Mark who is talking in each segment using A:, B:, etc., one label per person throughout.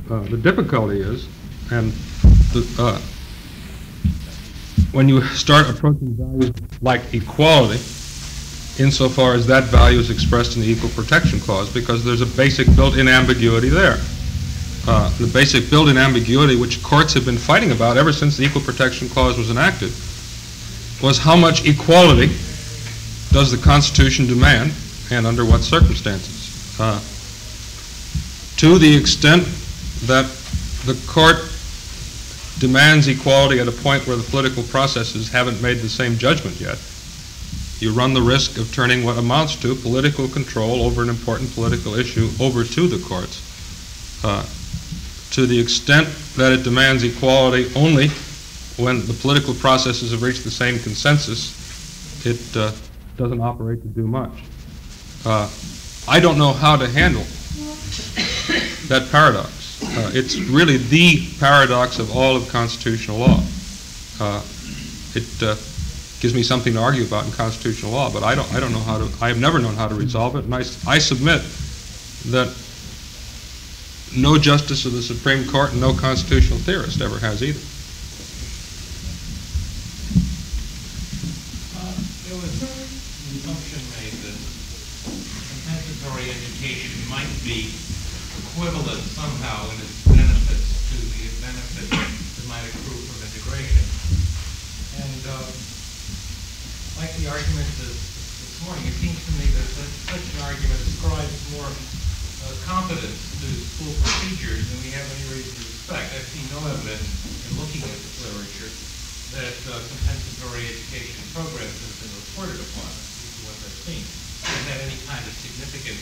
A: The difficulty is, and when you start approaching values like equality, insofar as that value is expressed in the Equal Protection Clause, because there's a basic built-in ambiguity there. The basic built-in ambiguity which courts have been fighting about ever since the Equal Protection Clause was enacted was how much equality does the Constitution demand and under what circumstances. To the extent that the court demands equality at a point where the political processes haven't made the same judgment yet, you run the risk of turning what amounts to political control over an important political issue over to the courts. To the extent that it demands equality only when the political processes have reached the same consensus, it doesn't operate to do much. I don't know how to handle that paradox. It's really the paradox of all of constitutional law. It gives me something to argue about in constitutional law, but I don't know how to. I have never known how to resolve it, and I submit that no justice of the Supreme Court and no constitutional theorist ever has either.
B: There was an assumption made that compensatory education might be equivalent somehow in its benefits to the benefit that might accrue from integration. And like the argument this morning, it seems to me that such an argument ascribes more competence to school procedures than we have any reason to expect. I've seen no evidence in looking at this literature that compensatory education programs that have been reported upon, at least the ones I've seen, have had any kind of significant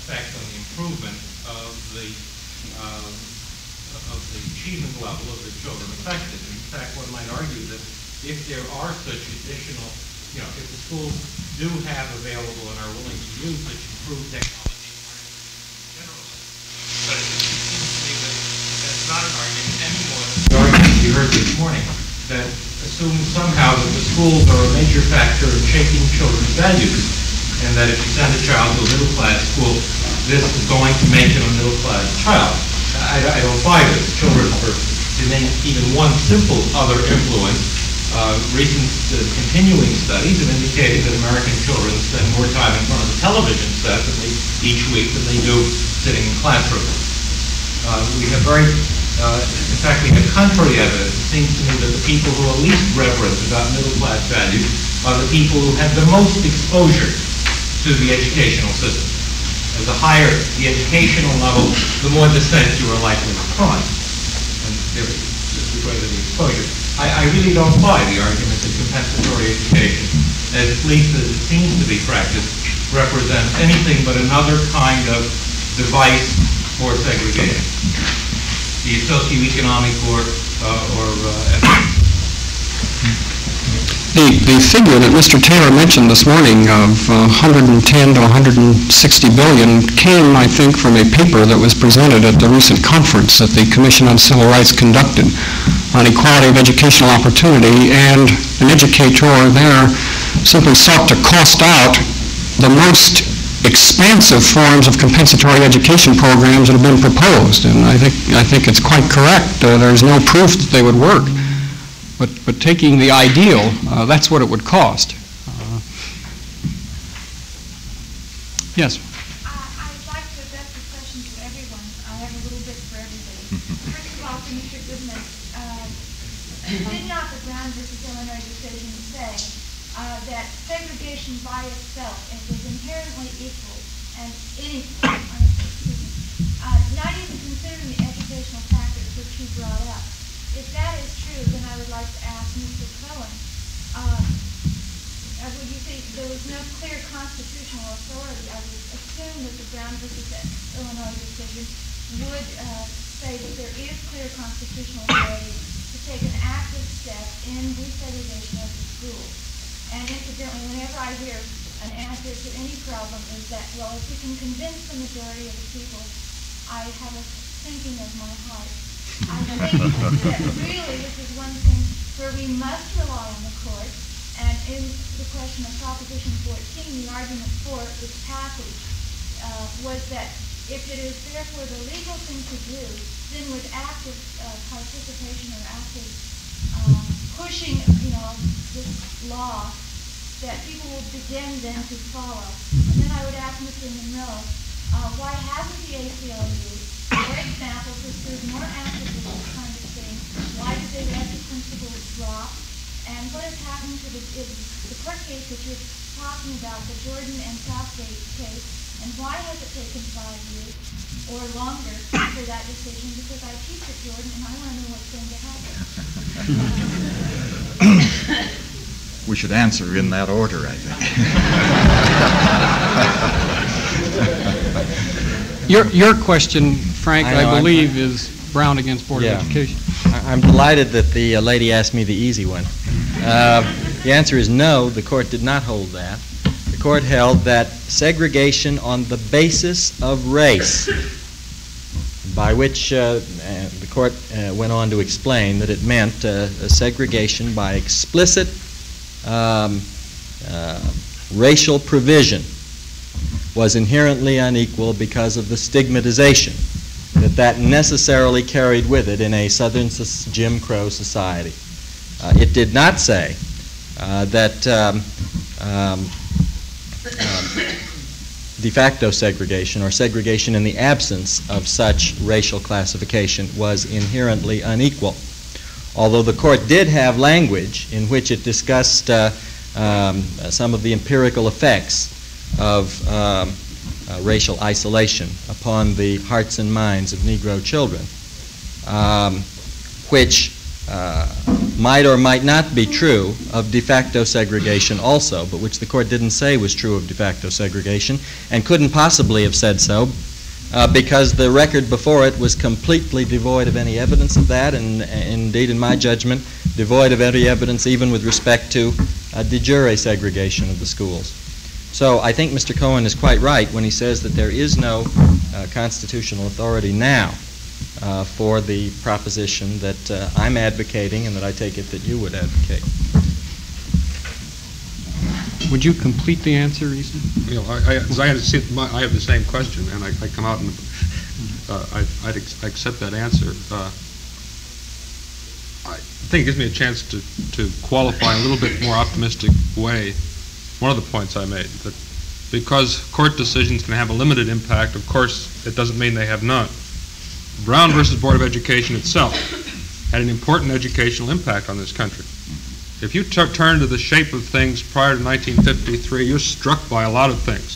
B: effect on the improvement of the achievement level of the children affected. And in fact, one might argue that if there are such additional, if the schools do have available and are willing to use such improved technology and learning generally, but it seems to me that that's not an argument any more than the argument we heard this morning that assumes somehow that the schools are a major factor in shaping children's values, and that if you send a child to a middle-class school, this is going to make him a middle-class child. I don't buy this. Children, to name even one simple other influence, recent continuing studies have indicated that American children spend more time in front of the television set each week than they do sitting in classrooms. We have in fact, we have contrary evidence. It seems to me that the people who are least reverent about middle-class values are the people who have the most exposure to the educational system. As the higher the educational level, the more dissent you are likely to find. And just because of the exposure. I really don't buy the argument that compensatory education, at least as it seems to be practiced, represents anything but another kind of device for segregation, be it socioeconomic or ethnic.
C: The figure that Mr. Taylor mentioned this morning of 110 to 160 billion came, I think, from a paper that was presented at the recent conference that the Commission on Civil Rights conducted on equality of educational opportunity, and an educator there simply sought to cost out the most expansive forms of compensatory education programs that have been proposed, and I think it's quite correct. There's no proof that they would work. But taking the ideal, that's what it would cost. Yes?
D: I'd like to address this question to everyone. I have a little bit for everybody. First of all, to Mr. Goodlad, did not the Brown versus Illinois decision say that segregation by itself is inherently equal and unequal, not even considering the educational factors which you brought up? If that is true, then I would like to ask Mr. Cohen, would you say there was no clear constitutional authority? I would assume that the Brown versus Illinois decision would say that there is clear constitutional authority to take an active step in desegregation of the school. And incidentally, whenever I hear an answer to any problem is that, well, if we can convince the majority of the people, I have a sinking of my heart. I think that really this is one thing where we must rely on the court. And in the question of Proposition 14, the argument for its passage was that if it is therefore the legal thing to do, then with active participation or active pushing, this law, that people will begin then to follow. And then I would ask Mr. Monroe, why hasn't the ACLU, for example, pursued more actively this kind of thing? Why did they let the principles drop? And what has happened to the court case that you're talking about, the Jordan and Southgate case, and why has it taken 5 years or longer for that decision? Because I teach at Jordan and I want to know what's going to happen.
E: We should answer in that order, I think.
C: Your question, Frank, I believe, is Brown against Board of Education.
F: I'm delighted that the lady asked me the easy one. The answer is no, the court did not hold that. The court held that segregation on the basis of race, by which the court went on to explain that it meant a segregation by explicit racial provision, was inherently unequal because of the stigmatization that necessarily carried with it in a Southern Jim Crow society. It did not say that de facto segregation or segregation in the absence of such racial classification was inherently unequal. Although the court did have language in which it discussed some of the empirical effects of racial isolation upon the hearts and minds of Negro children, which might or might not be true of de facto segregation also, but which the court didn't say was true of de facto segregation and couldn't possibly have said so because the record before it was completely devoid of any evidence of that, and indeed, in my judgment, devoid of any evidence even with respect to de jure segregation of the schools. So I think Mr. Cohen is quite right when he says that there is no constitutional authority now for the proposition that I'm advocating and that I take it that you would advocate.
C: Would you complete the answer, Easton?
A: As I understand, I have the same question, and I come out and I'd accept that answer. I think it gives me a chance to qualify in a little bit more optimistic way one of the points I made, that because court decisions can have a limited impact, of course, it doesn't mean they have none. Brown versus Board of Education itself had an important educational impact on this country. If you turn to the shape of things prior to 1953, you're struck by a lot of things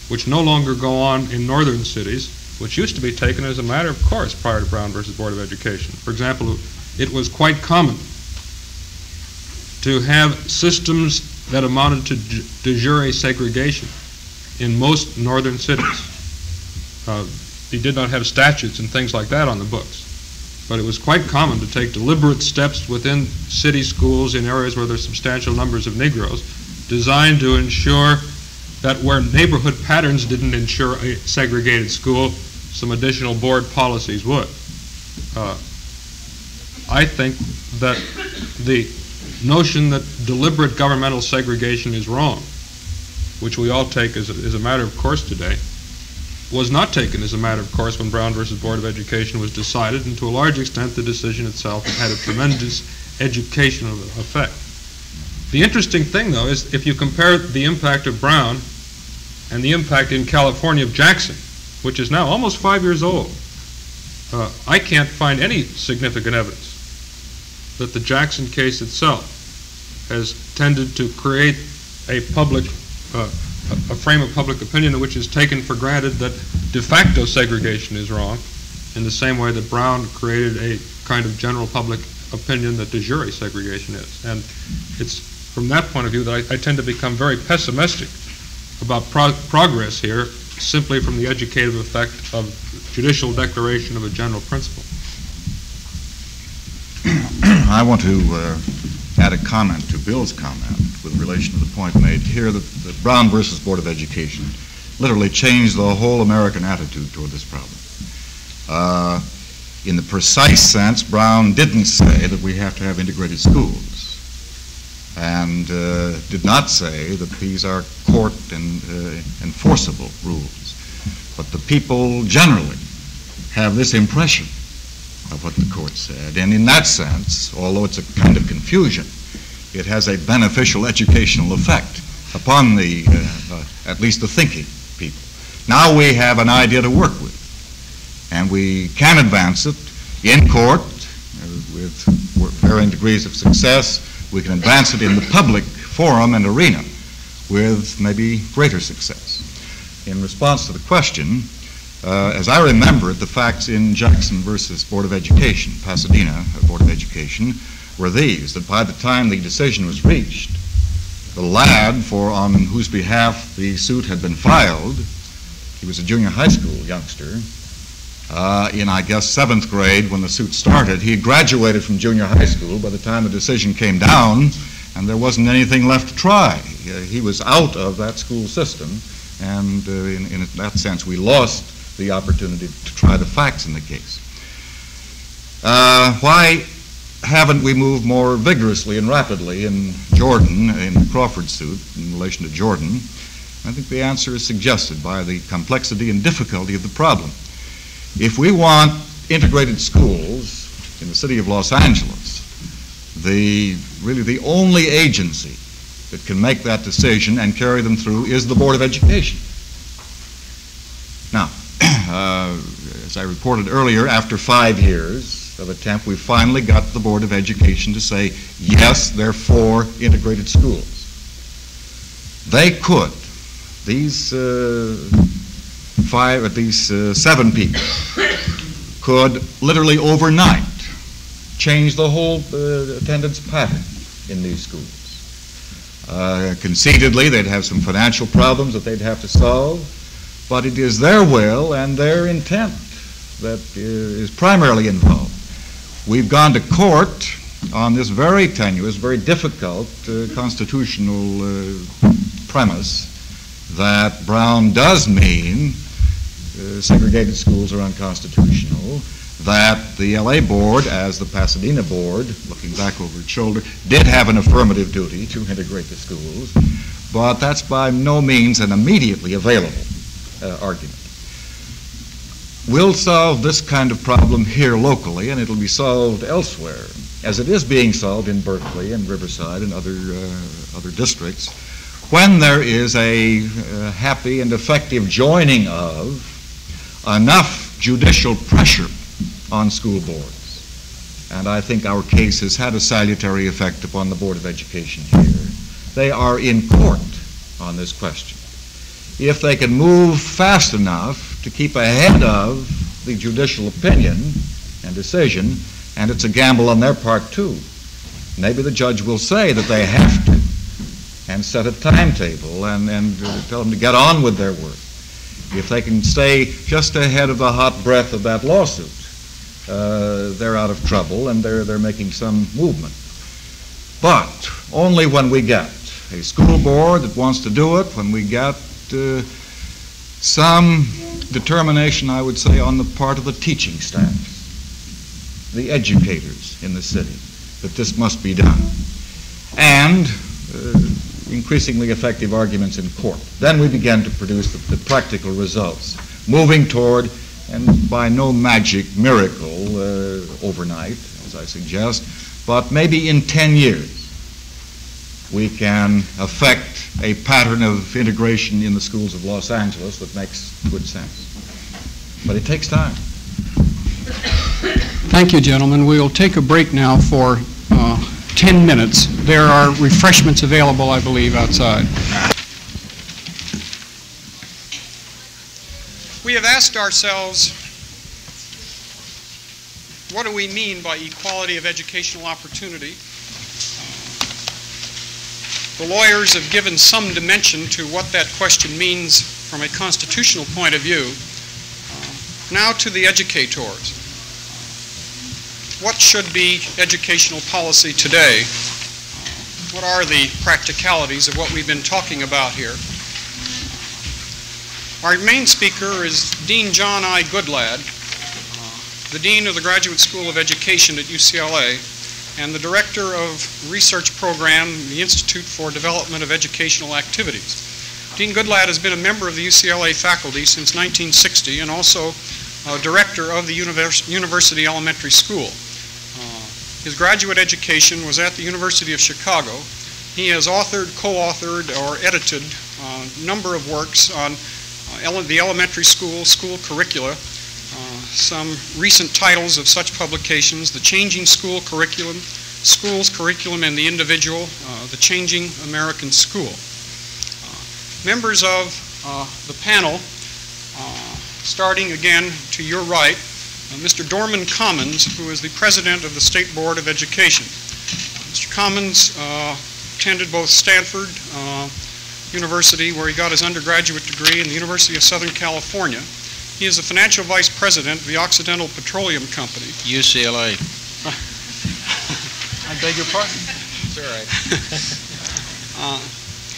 A: which no longer go on in northern cities, which used to be taken as a matter of course prior to Brown versus Board of Education. For example, it was quite common to have systems that amounted to de jure segregation in most northern cities. They did not have statutes and things like that on the books, but it was quite common to take deliberate steps within city schools in areas where there's substantial numbers of Negroes, designed to ensure that where neighborhood patterns didn't ensure a segregated school, some additional board policies would. I think that the notion that deliberate governmental segregation is wrong, which we all take as a matter of course today, was not taken as a matter of course when Brown versus Board of Education was decided, and to a large extent the decision itself had a tremendous educational effect. The interesting thing, though, is if you compare the impact of Brown and the impact in California of Jackson, which is now almost 5 years old, I can't find any significant evidence that the Jackson case itself has tended to create a frame of public opinion in which is taken for granted that de facto segregation is wrong, in the same way that Brown created a kind of general public opinion that de jure segregation is. And it's from that point of view that I tend to become very pessimistic about progress here, simply from the educative effect of judicial declaration of a general principle.
E: I want to add a comment to Bill's comment with relation to the point made here that Brown versus Board of Education literally changed the whole American attitude toward this problem. In the precise sense, Brown didn't say that we have to have integrated schools, and did not say that these are court and enforceable rules. But the people generally have this impression of what the court said, and in that sense, although it's a kind of confusion, it has a beneficial educational effect upon the, at least the thinking people. Now we have an idea to work with, and we can advance it in court with varying degrees of success. We can advance it in the public forum and arena with maybe greater success. In response to the question, as I remember it, the facts in Jackson versus Board of Education, Pasadena Board of Education, were these, that by the time the decision was reached, the lad on whose behalf the suit had been filed, he was a junior high school youngster, in, I guess, 7th grade when the suit started. He had graduated from junior high school by the time the decision came down, and there wasn't anything left to try. He was out of that school system, and in that sense we lost the opportunity to try the facts in the case. Why haven't we moved more vigorously and rapidly in Jordan, in the Crawford suit, in relation to Jordan? I think the answer is suggested by the complexity and difficulty of the problem. If we want integrated schools in the city of Los Angeles, really the only agency that can make that decision and carry them through is the Board of Education. Now, as I reported earlier, after 5 years of attempt, we finally got the Board of Education to say, yes, they're for integrated schools. They could, these 7 people could literally overnight change the whole attendance pattern in these schools. Conceitedly, they'd have some financial problems that they'd have to solve, but it is their will and their intent that is primarily involved. We've gone to court on this very tenuous, very difficult constitutional premise that Brown does mean segregated schools are unconstitutional, that the LA board, as the Pasadena board, looking back over its shoulder, did have an affirmative duty to integrate the schools, but that's by no means an immediately available argument. We'll solve this kind of problem here locally, and it'll be solved elsewhere, as it is being solved in Berkeley and Riverside and other districts, when there is a happy and effective joining of enough judicial pressure on school boards. And I think our case has had a salutary effect upon the Board of Education here. They are in court on this question. If they can move fast enough to keep ahead of the judicial opinion and decision, and it's a gamble on their part too, maybe the judge will say that they have to and set a timetable and tell them to get on with their work. If they can stay just ahead of the hot breath of that lawsuit, they're out of trouble and they're making some movement. But only when we get a school board that wants to do it, when we get some determination, I would say, on the part of the teaching staff, the educators in the city, that this must be done, and increasingly effective arguments in court. Then we begin to produce the practical results, moving toward, and by no magic miracle overnight, as I suggest, but maybe in 10 years, we can affect a pattern of integration in the schools of Los Angeles that makes good sense. But it takes time.
C: Thank you, gentlemen. We'll take a break now for 10 minutes. There are refreshments available, I believe, outside.
G: We have asked ourselves, what do we mean by equality of educational opportunity? The lawyers have given some dimension to what that question means from a constitutional point of view. Now to the educators. What should be educational policy today? What are the practicalities of what we've been talking about here? Our main speaker is Dean John I. Goodlad, the Dean of the Graduate School of Education at UCLA and the Director of Research Program, the Institute for Development of Educational Activities. Dean Goodlad has been a member of the UCLA faculty since 1960 and also director of the University Elementary School. His graduate education was at the University of Chicago. He has authored, co-authored, or edited a number of works on the elementary school curricula. Some recent titles of such publications: The Changing School Curriculum, School's Curriculum and the Individual, The Changing American School. Members of the panel, starting again to your right, Mr. Dorman Commons, who is the president of the State Board of Education. Mr. Commons attended both Stanford University, where he got his undergraduate degree, and the University of Southern California. He is the financial vice president of the Occidental Petroleum Company.
B: UCLA.
G: I beg your pardon?
B: It's all right.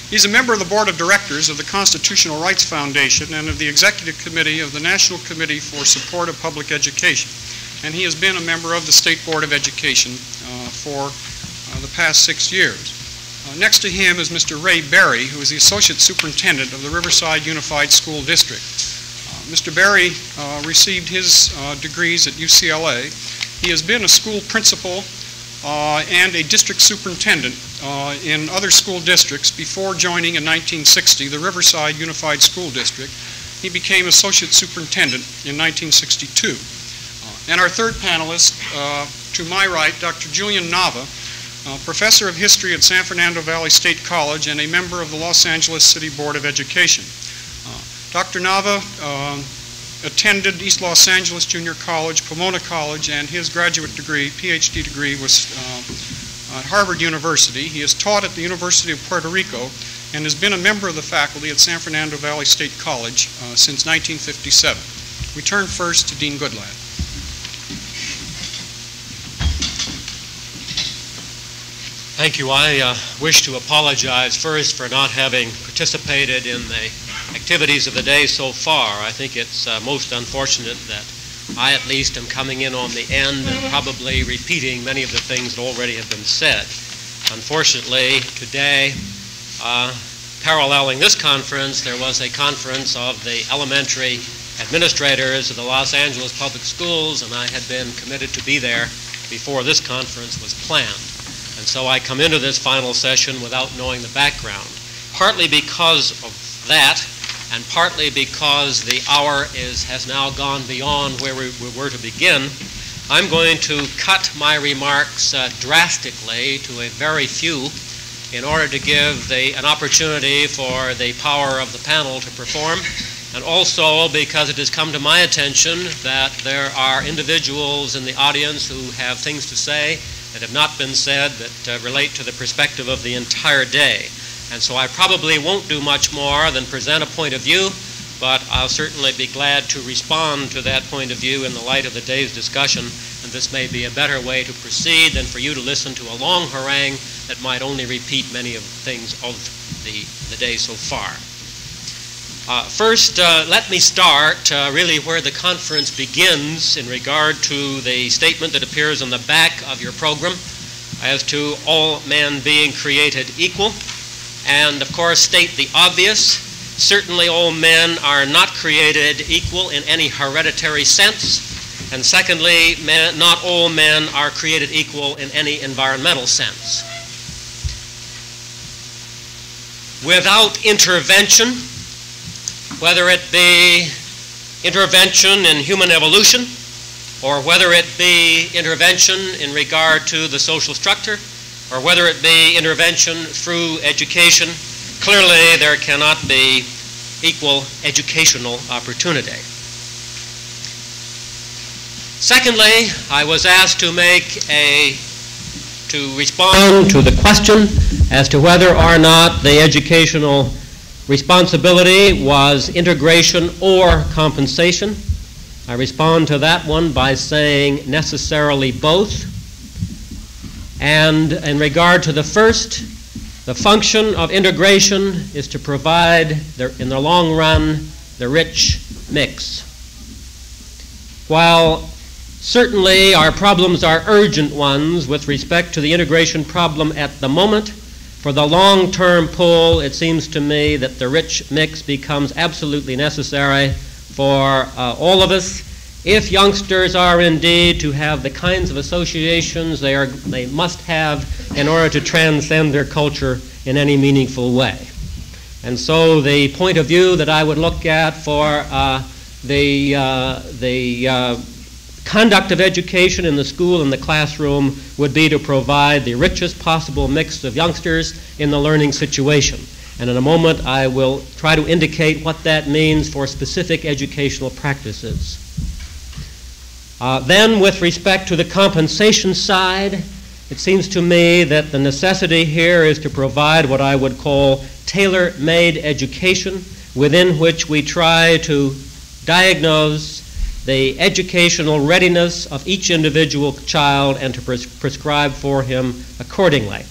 G: He's a member of the board of directors of the Constitutional Rights Foundation and of the executive committee of the National Committee for Support of Public Education. And he has been a member of the State Board of Education for the past 6 years. Next to him is Mr. Ray Berry, who is the associate superintendent of the Riverside Unified School District. Mr. Berry received his degrees at UCLA. He has been a school principal and a district superintendent in other school districts before joining in 1960 the Riverside Unified School District. He became associate superintendent in 1962. And our third panelist, to my right, Dr. Julian Nava, professor of history at San Fernando Valley State College and a member of the Los Angeles City Board of Education. Dr. Nava attended East Los Angeles Junior College, Pomona College, and his graduate degree, PhD degree, was at Harvard University. He has taught at the University of Puerto Rico and has been a member of the faculty at San Fernando Valley State College since 1957. We turn first to Dean Goodlad.
H: Thank you. I wish to apologize first for not having participated in the activities of the day so far. I think it's most unfortunate that I at least am coming in on the end and probably repeating many of the things that already have been said. Unfortunately, today, paralleling this conference, there was a conference of the elementary administrators of the Los Angeles Public Schools, and I had been committed to be there before this conference was planned. And so I come into this final session without knowing the background, partly because of that, and partly because the hour has now gone beyond where we were to begin. I'm going to cut my remarks drastically to a very few in order to give an opportunity for the power of the panel to perform, and also because it has come to my attention that there are individuals in the audience who have things to say that have not been said that relate to the perspective of the entire day. And so I probably won't do much more than present a point of view, but I'll certainly be glad to respond to that point of view in the light of the day's discussion, and this may be a better way to proceed than for you to listen to a long harangue that might only repeat many of the things of the day so far. First, let me start really where the conference begins in regard to the statement that appears on the back of your program as to all men being created equal. And, of course, state the obvious. Certainly all men are not created equal in any hereditary sense. And secondly, not all men are created equal in any environmental sense. Without intervention, whether it be intervention in human evolution or whether it be intervention in regard to the social structure, or whether it be intervention through education, clearly there cannot be equal educational opportunity. Secondly, I was asked to respond to the question as to whether or not the educational responsibility was integration or compensation. I respond to that one by saying necessarily both. And in regard to the first, the function of integration is to provide, in the long run, the rich mix. While certainly our problems are urgent ones with respect to the integration problem at the moment, For the long-term pull, it seems to me that the rich mix becomes absolutely necessary for all of us. If youngsters are indeed to have the kinds of associations they must have in order to transcend their culture in any meaningful way. And so the point of view that I would look at for the conduct of education in the school and the classroom would be to provide the richest possible mix of youngsters in the learning situation. And in a moment, I will try to indicate what that means for specific educational practices. Then, with respect to the compensation side, it seems to me that the necessity here is to provide what I would call tailor-made education, within which we try to diagnose the educational readiness of each individual child and to prescribe for him accordingly.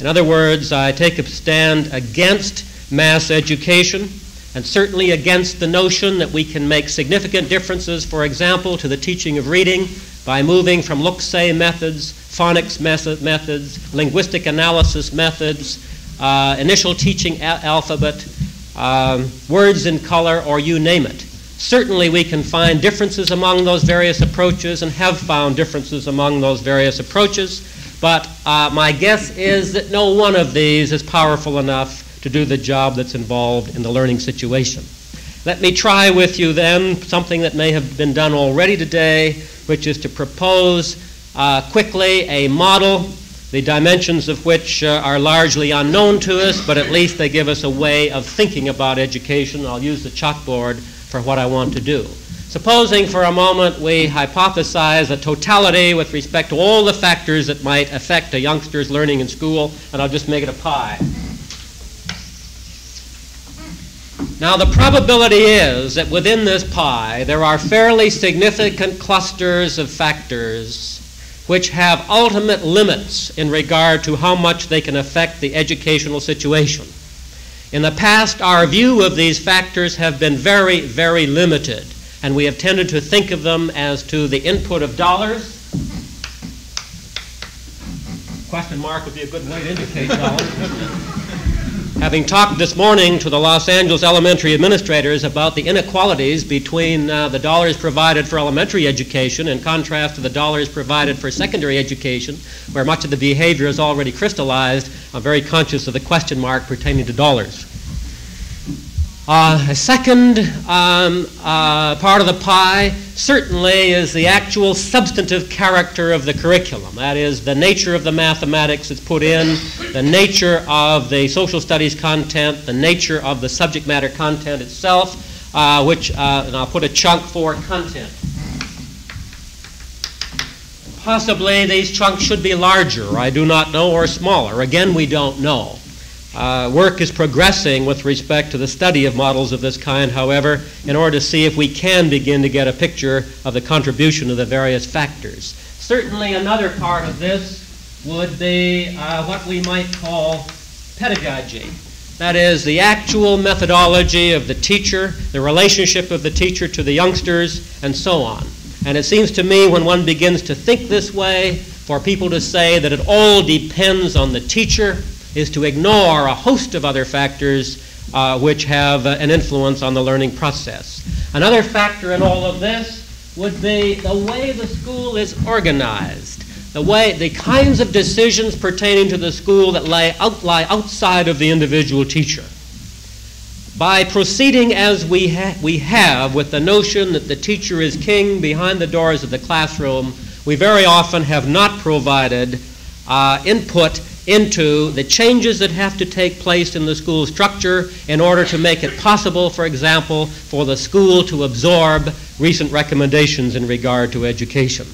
H: In other words, I take a stand against mass education and certainly against the notion that we can make significant differences, for example, to the teaching of reading by moving from look-say methods, phonics methods, linguistic analysis methods, initial teaching alphabet, words in color, or you name it. Certainly we can find differences among those various approaches and have found differences among those various approaches, but my guess is that no one of these is powerful enough to do the job that's involved in the learning situation. Let me try with you then something that may have been done already today, which is to propose quickly a model, the dimensions of which are largely unknown to us, but at least they give us a way of thinking about education. I'll use the chalkboard for what I want to do. Supposing for a moment we hypothesize a totality with respect to all the factors that might affect a youngster's learning in school, and I'll just make it a pie. Now, the probability is that within this pie there are fairly significant clusters of factors which have ultimate limits in regard to how much they can affect the educational situation. In the past, our view of these factors have been very, very limited, and we have tended to think of them as to the input of dollars. Question mark would be a good way to indicate dollars. Having talked this morning to the Los Angeles elementary administrators about the inequalities between the dollars provided for elementary education in contrast to the dollars provided for secondary education, where much of the behavior is already crystallized, I'm very conscious of the question mark pertaining to dollars. A second part of the pie certainly is the actual substantive character of the curriculum. That is, the nature of the mathematics that's put in, the nature of the social studies content, the nature of the subject matter content itself, and I'll put a chunk for content. Possibly these chunks should be larger, I do not know, or smaller. Again, we don't know. Work is progressing with respect to the study of models of this kind, however, in order to see if we can begin to get a picture of the contribution of the various factors. Certainly another part of this would be what we might call pedagogy. That is, the actual methodology of the teacher, the relationship of the teacher to the youngsters, and so on. And it seems to me when one begins to think this way, for people to say that it all depends on the teacher is to ignore a host of other factors which have an influence on the learning process. Another factor in all of this would be the way the school is organized, the kinds of decisions pertaining to the school that lie outside of the individual teacher. By proceeding as we have with the notion that the teacher is king behind the doors of the classroom, we very often have not provided input into the changes that have to take place in the school structure in order to make it possible, for example, for the school to absorb recent recommendations in regard to education.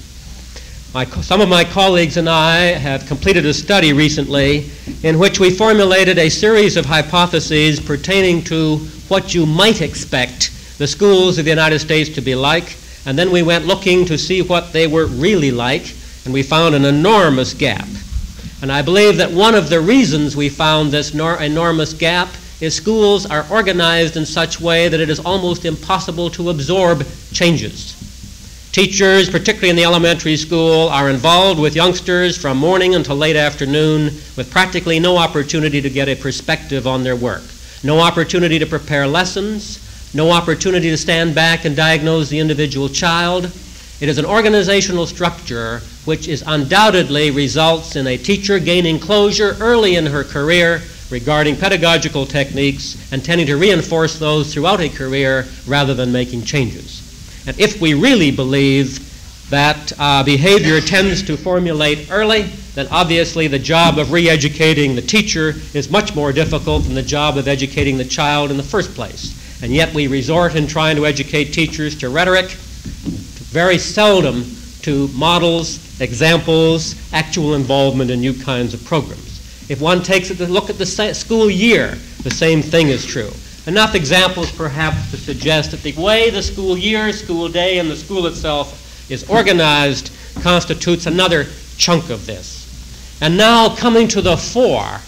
H: Some of my colleagues and I have completed a study recently in which we formulated a series of hypotheses pertaining to what you might expect the schools of the United States to be like, and then we went looking to see what they were really like, and we found an enormous gap. And I believe that one of the reasons we found this enormous gap is schools are organized in such a way that it is almost impossible to absorb changes. Teachers, particularly in the elementary school, are involved with youngsters from morning until late afternoon with practically no opportunity to get a perspective on their work, no opportunity to prepare lessons, no opportunity to stand back and diagnose the individual child. It is an organizational structure which is undoubtedly results in a teacher gaining closure early in her career regarding pedagogical techniques and tending to reinforce those throughout a career rather than making changes. And if we really believe that behavior tends to formulate early, then obviously the job of re-educating the teacher is much more difficult than the job of educating the child in the first place. And yet we resort in trying to educate teachers to rhetoric, very seldom to models, examples, actual involvement in new kinds of programs. If one takes a look at the school year, the same thing is true. Enough examples perhaps to suggest that the way the school year, school day, and the school itself is organized constitutes another chunk of this. And now coming to the fore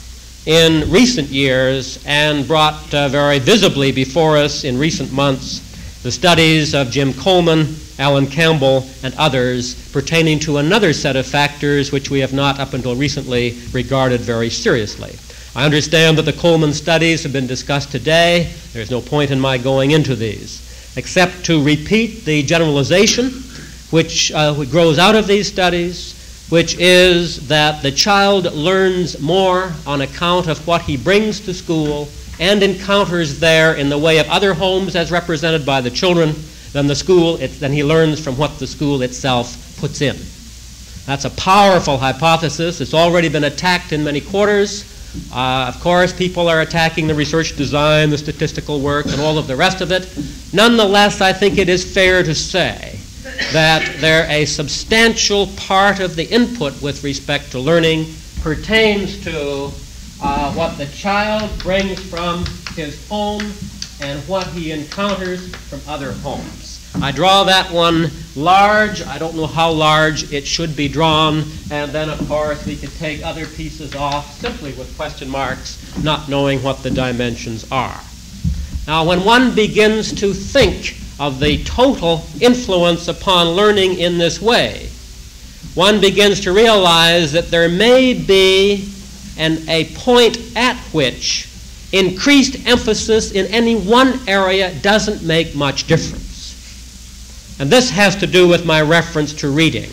H: in recent years and brought very visibly before us in recent months, the studies of Jim Coleman, Alan Campbell, and others pertaining to another set of factors which we have not up until recently regarded very seriously. I understand that the Coleman studies have been discussed today. There's no point in my going into these, except to repeat the generalization which grows out of these studies, which is that the child learns more on account of what he brings to school and encounters there in the way of other homes as represented by the children than the school, than he learns from what the school itself puts in. That's a powerful hypothesis. It's already been attacked in many quarters. Of course, people are attacking the research design, the statistical work, and all of the rest of it. Nonetheless, I think it is fair to say that a substantial part of the input with respect to learning pertains to what the child brings from his home and what he encounters from other homes. I draw that one large. I don't know how large it should be drawn, and then of course we could take other pieces off simply with question marks, not knowing what the dimensions are. Now when one begins to think of the total influence upon learning in this way, one begins to realize that there may be a point at which increased emphasis in any one area doesn't make much difference. And this has to do with my reference to reading.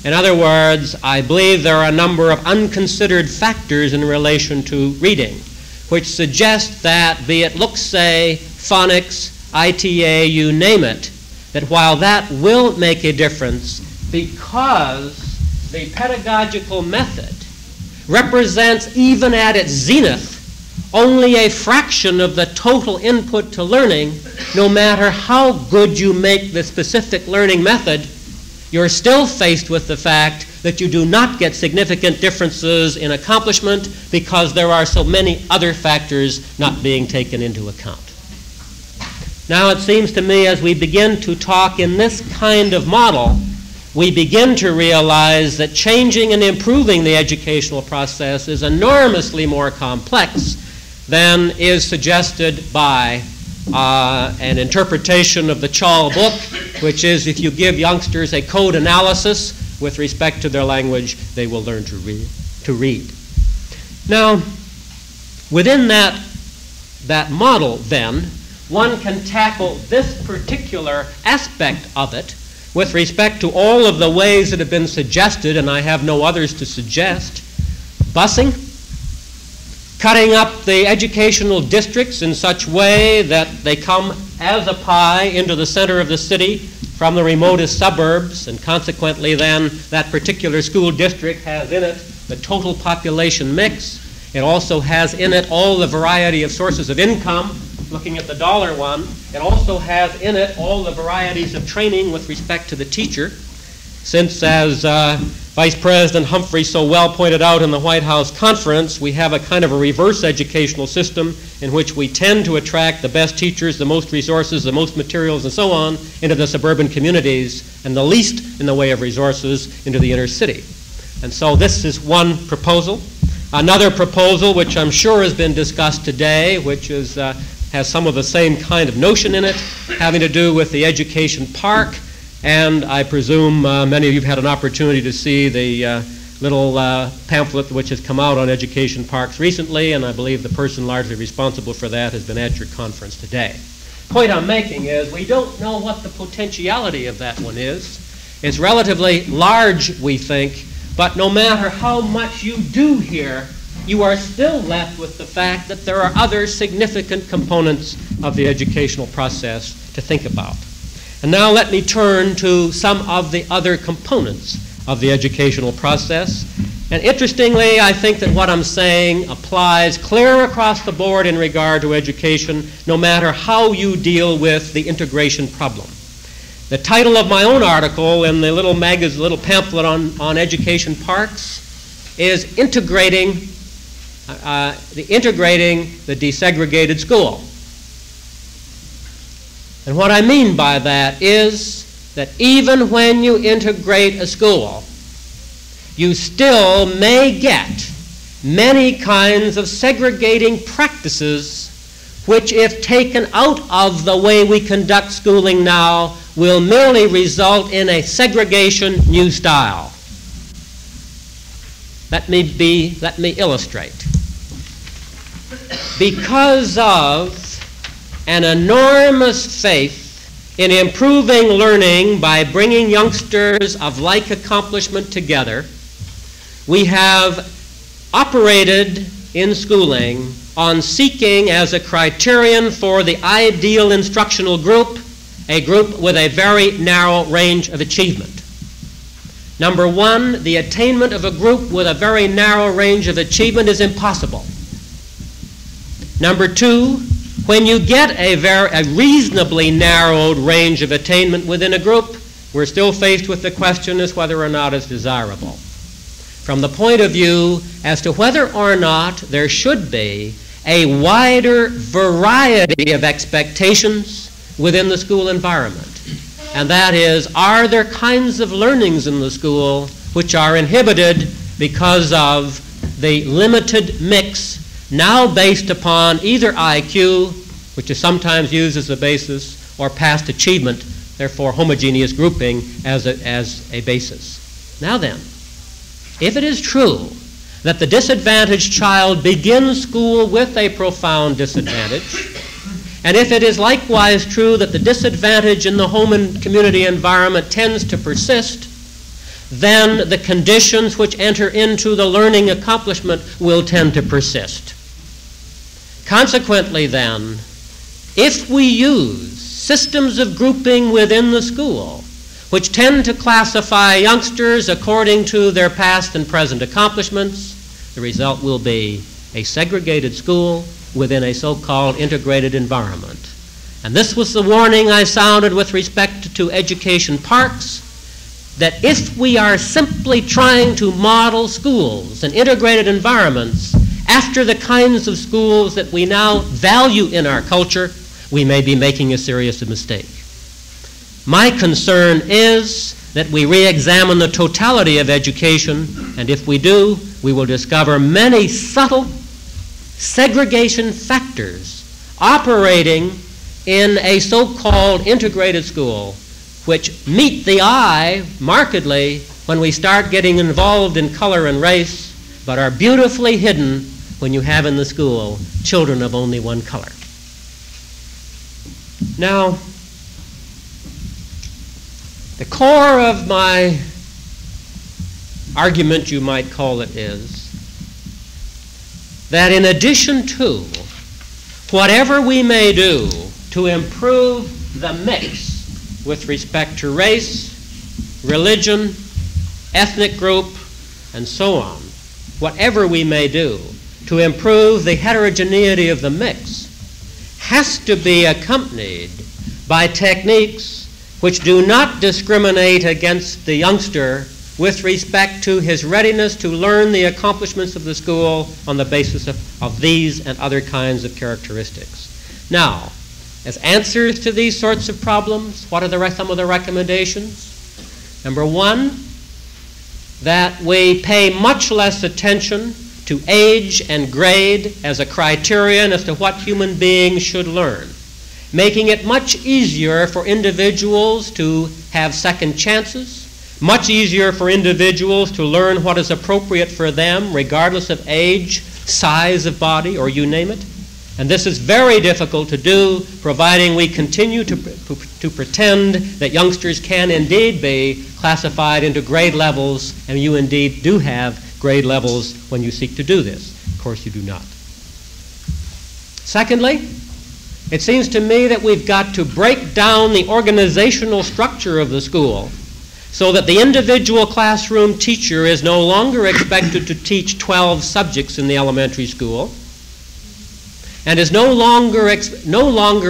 H: In other words, I believe there are a number of unconsidered factors in relation to reading, which suggest that, be it look, say, phonics, ITA, you name it, that while that will make a difference, because the pedagogical method represents, even at its zenith, only a fraction of the total input to learning, no matter how good you make the specific learning method, you're still faced with the fact that you do not get significant differences in accomplishment because there are so many other factors not being taken into account. Now it seems to me as we begin to talk in this kind of model, we begin to realize that changing and improving the educational process is enormously more complex than is suggested by an interpretation of the Chall book, which is if you give youngsters a code analysis with respect to their language, they will learn to read. Now, within that model, then, one can tackle this particular aspect of it with respect to all of the ways that have been suggested, and I have no others to suggest. Busing, cutting up the educational districts in such way that they come as a pie into the center of the city from the remotest suburbs, and consequently then that particular school district has in it the total population mix. It also has in it all the variety of sources of income, looking at the dollar one. It also has in it all the varieties of training with respect to the teacher, since as Vice President Humphrey so well pointed out in the White House conference, we have a kind of a reverse educational system in which we tend to attract the best teachers, the most resources, the most materials, and so on into the suburban communities, and the least in the way of resources into the inner city. And so this is one proposal. Another proposal, which I'm sure has been discussed today, which is, has some of the same kind of notion in it, having to do with the education park And I presume many of you have had an opportunity to see the little pamphlet which has come out on education parks recently, and I believe the person largely responsible for that has been at your conference today. The point I'm making is we don't know what the potentiality of that one is. It's relatively large, we think, but no matter how much you do here, you are still left with the fact that there are other significant components of the educational process to think about. And now let me turn to some of the other components of the educational process. And interestingly, I think that what I'm saying applies clear across the board in regard to education, no matter how you deal with the integration problem. The title of my own article in the little pamphlet on education parks is Integrating the Desegregated School. And what I mean by that is that even when you integrate a school, you still may get many kinds of segregating practices which, if taken out of the way we conduct schooling now, will merely result in a segregation new style. Let me illustrate. Because of an enormous faith in improving learning by bringing youngsters of like accomplishment together, we have operated in schooling on seeking as a criterion for the ideal instructional group, a group with a very narrow range of achievement. Number one, the attainment of a group with a very narrow range of achievement is impossible. Number two, when you get a reasonably narrowed range of attainment within a group, we're still faced with the question as whether or not it's desirable. From the point of view as to whether or not there should be a wider variety of expectations within the school environment. And that is, are there kinds of learnings in the school which are inhibited because of the limited mix now based upon either IQ, which is sometimes used as a basis, or past achievement, therefore homogeneous grouping as a basis. Now then, if it is true that the disadvantaged child begins school with a profound disadvantage, and if it is likewise true that the disadvantage in the home and community environment tends to persist, then the conditions which enter into the learning accomplishment will tend to persist. Consequently, then, if we use systems of grouping within the school which tend to classify youngsters according to their past and present accomplishments, the result will be a segregated school within a so-called integrated environment. And this was the warning I sounded with respect to education parks, that if we are simply trying to model schools and integrated environments after the kinds of schools that we now value in our culture, we may be making a serious mistake. My concern is that we re-examine the totality of education, and if we do, we will discover many subtle segregation factors operating in a so-called integrated school, which meet the eye markedly when we start getting involved in color and race, but are beautifully hidden when you have in the school children of only one color. Now, the core of my argument, you might call it, is that in addition to whatever we may do to improve the mix with respect to race, religion, ethnic group, and so on, whatever we may do to improve the heterogeneity of the mix has to be accompanied by techniques which do not discriminate against the youngster with respect to his readiness to learn the accomplishments of the school on the basis of these and other kinds of characteristics. Now, as answers to these sorts of problems, what are some of the recommendations? Number one, that we pay much less attention to age and grade as a criterion as to what human beings should learn, making it much easier for individuals to have second chances, much easier for individuals to learn what is appropriate for them, regardless of age, size of body, or you name it. And this is very difficult to do, providing we continue to pretend that youngsters can indeed be classified into grade levels, and you indeed do have grade levels when you seek to do this. Of course, you do not. Secondly, it seems to me that we've got to break down the organizational structure of the school so that the individual classroom teacher is no longer expected to teach 12 subjects in the elementary school and is no longer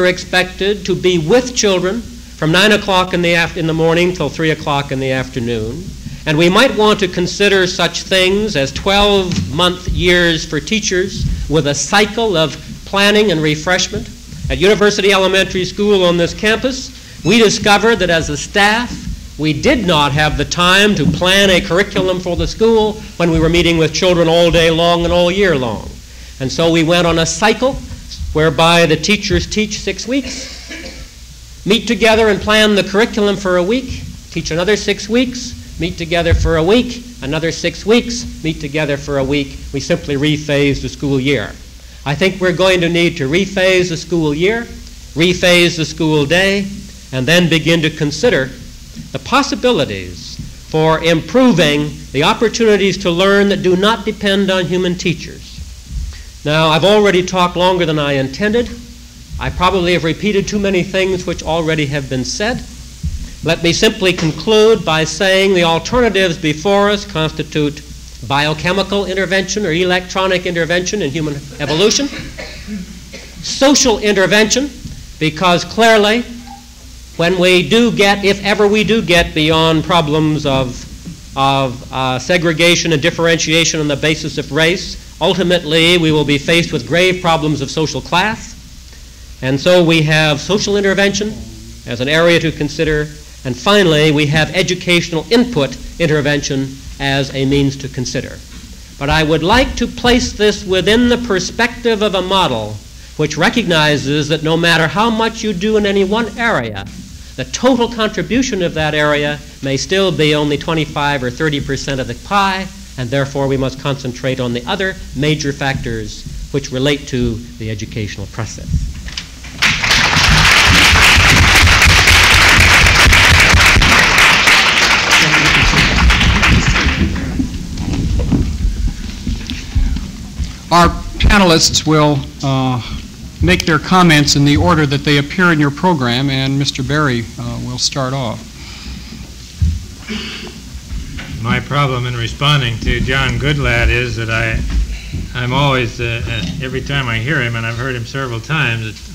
H: expected to be with children from 9 o'clock in the morning till 3 o'clock in the afternoon. And we might want to consider such things as 12-month years for teachers with a cycle of planning and refreshment. At University Elementary School on this campus, we discovered that as a staff, we did not have the time to plan a curriculum for the school when we were meeting with children all day long and all year long. And so we went on a cycle whereby the teachers teach 6 weeks, meet together and plan the curriculum for a week, teach another 6 weeks, meet together for a week, another 6 weeks, meet together for a week. We simply rephased the school year. I think we're going to need to rephase the school year, rephase the school day, and then begin to consider the possibilities for improving the opportunities to learn that do not depend on human teachers. Now, I've already talked longer than I intended. I probably have repeated too many things which already have been said. Let me simply conclude by saying the alternatives before us constitute biochemical intervention or electronic intervention in human evolution, social intervention, because clearly when we do get, if ever we do get beyond problems of segregation and differentiation on the basis of race, ultimately we will be faced with grave problems of social class. And so we have social intervention as an area to consider. And finally, we have educational input intervention as a means to consider. But I would like to place this within the perspective of a model which recognizes that no matter how much you do in any one area, the total contribution of that area may still be only 25 or 30% of the pie, and therefore we must concentrate on the other major factors which relate to the educational process.
C: Our panelists will make their comments in the order that they appear in your program, and Mr. Berry will start off.
I: My problem in responding to John Goodlad is that I'm always, every time I hear him, and I've heard him several times,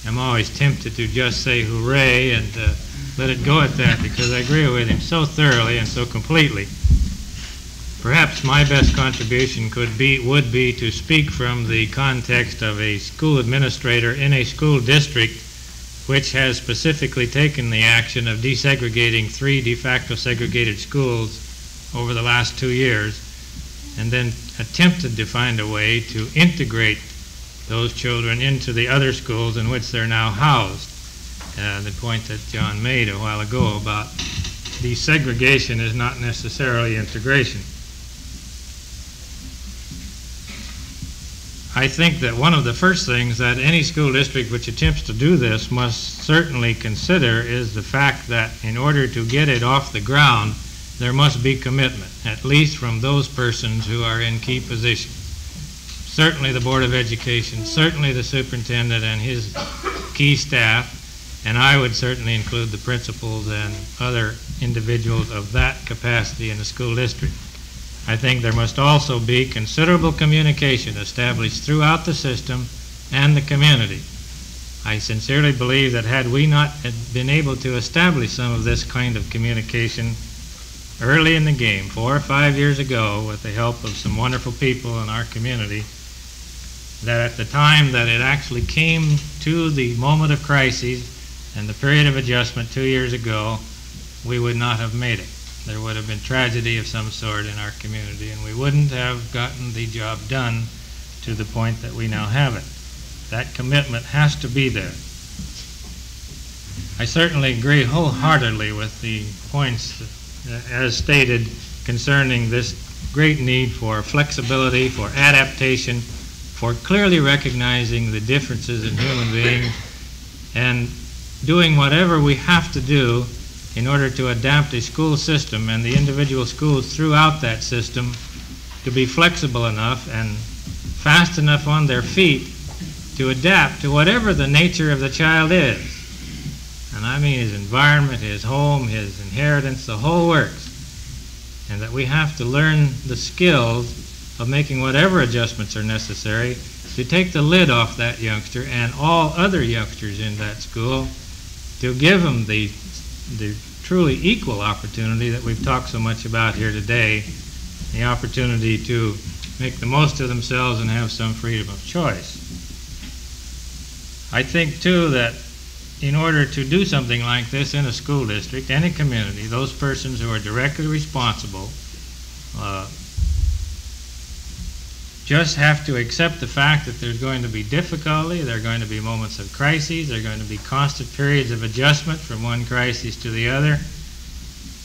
I: I'm always tempted to just say hooray and let it go at that, because I agree with him so thoroughly and so completely. Perhaps my best contribution would be to speak from the context of a school administrator in a school district which has specifically taken the action of desegregating 3 de facto segregated schools over the last 2 years, and then attempted to find a way to integrate those children into the other schools in which they're now housed. The point that John made a while ago about desegregation is not necessarily integration. I think that one of the first things that any school district which attempts to do this must certainly consider is the fact that in order to get it off the ground, there must be commitment, at least from those persons who are in key positions. Certainly the Board of Education, certainly the superintendent and his key staff, and I would certainly include the principals and other individuals of that capacity in the school district. I think there must also be considerable communication established throughout the system and the community. I sincerely believe that had we not been able to establish some of this kind of communication early in the game, 4 or 5 years ago, with the help of some wonderful people in our community, that at the time that it actually came to the moment of crisis and the period of adjustment 2 years ago, we would not have made it. There would have been tragedy of some sort in our community, and we wouldn't have gotten the job done to the point that we now have it. That commitment has to be there. I certainly agree wholeheartedly with the points as stated concerning this great need for flexibility, for adaptation, for clearly recognizing the differences in human beings and doing whatever we have to do in order to adapt a school system and the individual schools throughout that system to be flexible enough and fast enough on their feet to adapt to whatever the nature of the child is. And I mean his environment, his home, his inheritance, the whole works. And that we have to learn the skills of making whatever adjustments are necessary to take the lid off that youngster and all other youngsters in that school to give them the truly equal opportunity that we've talked so much about here today, the opportunity to make the most of themselves and have some freedom of choice. I think, too, that in order to do something like this in a school district, any community, those persons who are directly responsible just have to accept the fact that there's going to be difficulty, there are going to be moments of crises, there are going to be constant periods of adjustment from one crisis to the other,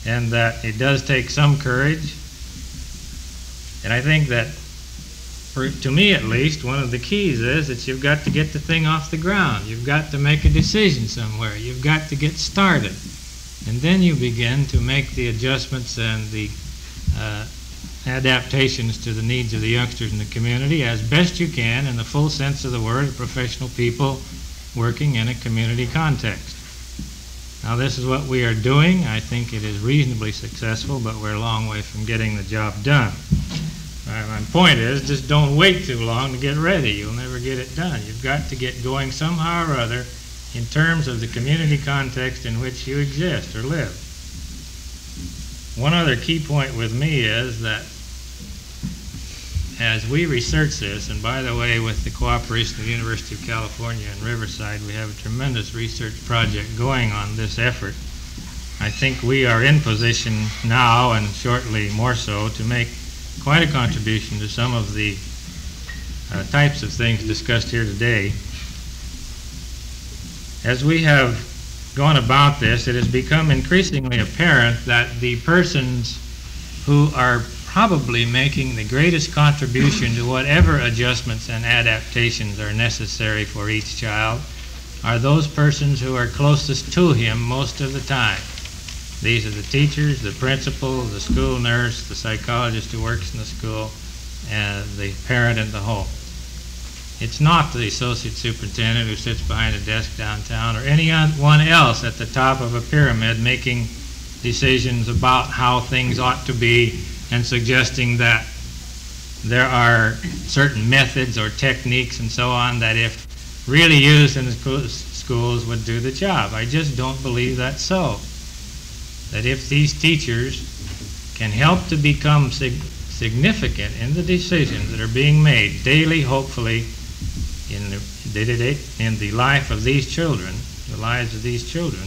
I: and that it does take some courage. And I think that, to me at least, one of the keys is that you've got to get the thing off the ground. You've got to make a decision somewhere. You've got to get started. And then you begin to make the adjustments and the adaptations to the needs of the youngsters in the community as best you can in the full sense of the word, professional people working in a community context. Now, this is what we are doing. I think it is reasonably successful, but we're a long way from getting the job done. My point is, just don't wait too long to get ready. You'll never get it done. You've got to get going somehow or other in terms of the community context in which you exist or live. One other key point with me is that as we research this, and by the way, with the cooperation of the University of California in Riverside, we have a tremendous research project going on this effort. I think we are in position now, and shortly more so, to make quite a contribution to some of the types of things discussed here today. As we have gone about this, it has become increasingly apparent that the persons who are probably making the greatest contribution to whatever adjustments and adaptations are necessary for each child are those persons who are closest to him most of the time. These are the teachers, the principal, the school nurse, the psychologist who works in the school, and the parent in the home. It's not the associate superintendent who sits behind a desk downtown or anyone else at the top of a pyramid making decisions about how things ought to be and suggesting that there are certain methods or techniques and so on that if really used in the schools would do the job. I just don't believe that's so. That if these teachers can help to become significant in the decisions that are being made daily, hopefully, in the life of these children, the lives of these children,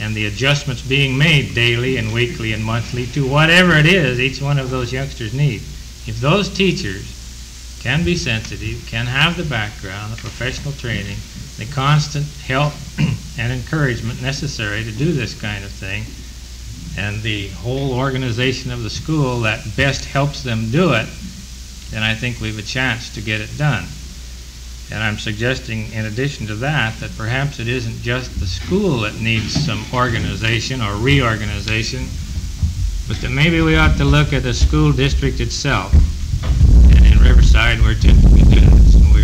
I: and the adjustments being made daily and weekly and monthly to whatever it is each one of those youngsters need. If those teachers can be sensitive, can have the background, the professional training, the constant help and encouragement necessary to do this kind of thing, and the whole organization of the school that best helps them do it, then I think we have a chance to get it done. And I'm suggesting, in addition to that, that perhaps it isn't just the school that needs some organization or reorganization, but that maybe we ought to look at the school district itself. And in Riverside, we're attempting to do this. And we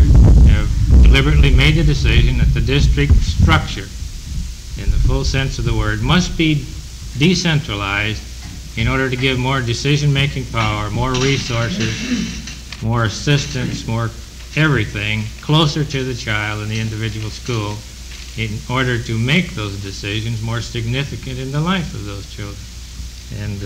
I: have deliberately made the decision that the district structure, in the full sense of the word, must be decentralized in order to give more decision-making power, more resources, more assistance, more everything closer to the child in the individual school in order to make those decisions more significant in the life of those children. And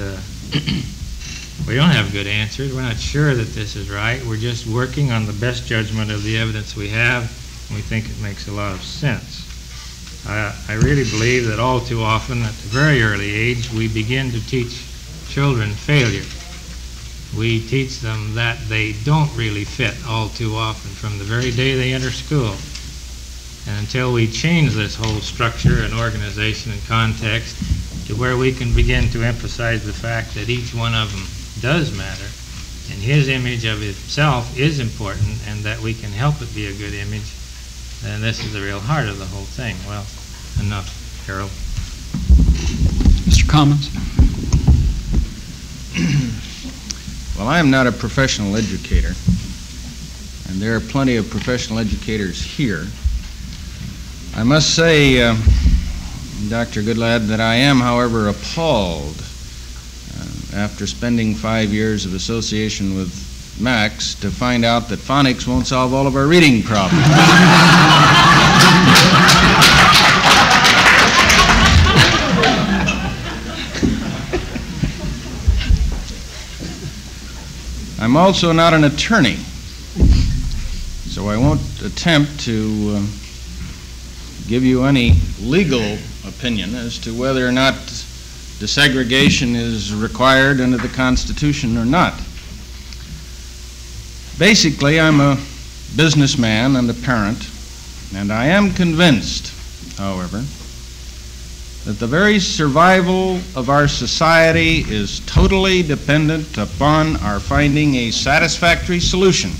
I: we don't have good answers. We're not sure that this is right. We're just working on the best judgment of the evidence we have, and we think it makes a lot of sense. I really believe that all too often at the very early age we begin to teach children failure. We teach them that they don't really fit all too often from the very day they enter school. And until we change this whole structure and organization and context to where we can begin to emphasize the fact that each one of them does matter, and his image of himself is important, and that we can help it be a good image, then this is the real heart of the whole thing. Well, enough, Harold.
C: Mr. Commons?
J: Well, I am not a professional educator, and there are plenty of professional educators here. I must say, Dr. Goodlad, that I am, however, appalled after spending 5 years of association with Max to find out that phonics won't solve all of our reading problems. I'm also not an attorney, so I won't attempt to give you any legal opinion as to whether or not desegregation is required under the Constitution or not. Basically, I'm a businessman and a parent, and I am convinced, however, that the very survival of our society is totally dependent upon our finding a satisfactory solution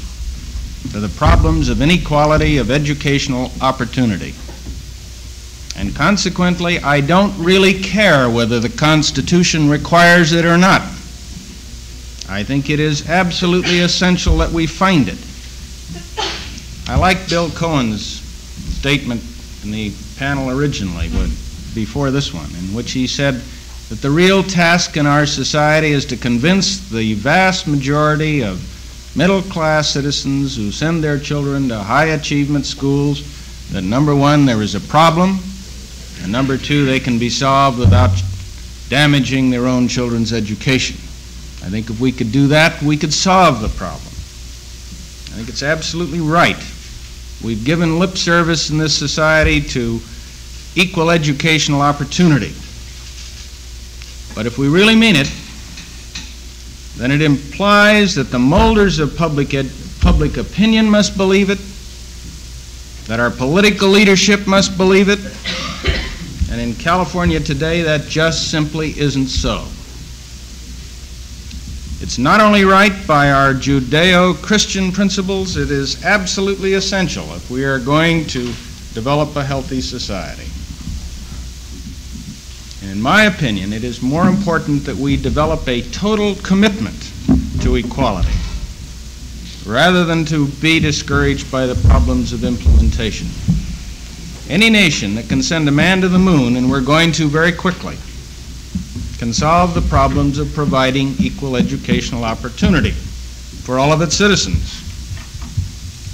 J: to the problems of inequality of educational opportunity. And consequently, I don't really care whether the Constitution requires it or not. I think it is absolutely essential that we find it. I like Bill Cohen's statement in the panel originally, but before this one, in which he said that the real task in our society is to convince the vast majority of middle-class citizens who send their children to high-achievement schools that, number one, there is a problem, and number two, they can be solved without damaging their own children's education. I think if we could do that, we could solve the problem. I think it's absolutely right. We've given lip service in this society to equal educational opportunity. But if we really mean it, then it implies that the molders of public opinion must believe it, that our political leadership must believe it, and in California today, that just simply isn't so. It's not only right by our Judeo-Christian principles, it is absolutely essential if we are going to develop a healthy society. And in my opinion, it is more important that we develop a total commitment to equality rather than to be discouraged by the problems of implementation. Any nation that can send a man to the moon, and we're going to very quickly, can solve the problems of providing equal educational opportunity for all of its citizens.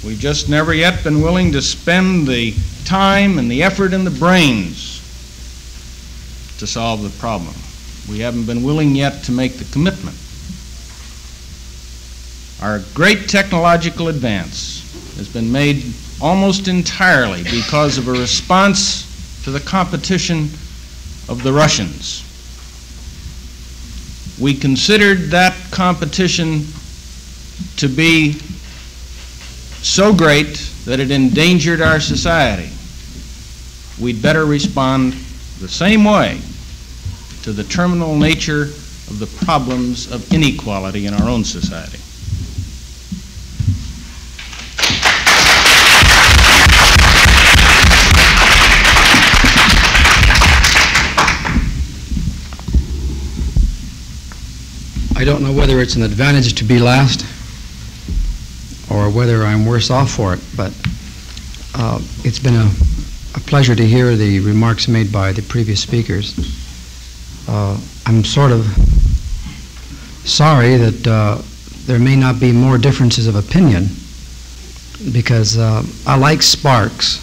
J: We've just never yet been willing to spend the time and the effort and the brains to solve the problem. We haven't been willing yet to make the commitment. Our great technological advance has been made almost entirely because of a response to the competition of the Russians. We considered that competition to be so great that it endangered our society. We'd better respond the same way to the terminal nature of the problems of inequality in our own society.
C: I don't know whether it's an advantage to be last or whether I'm worse off for it, but it's been a pleasure to hear the remarks made by the previous speakers. I'm sort of sorry that there may not be more differences of opinion, because I like sparks,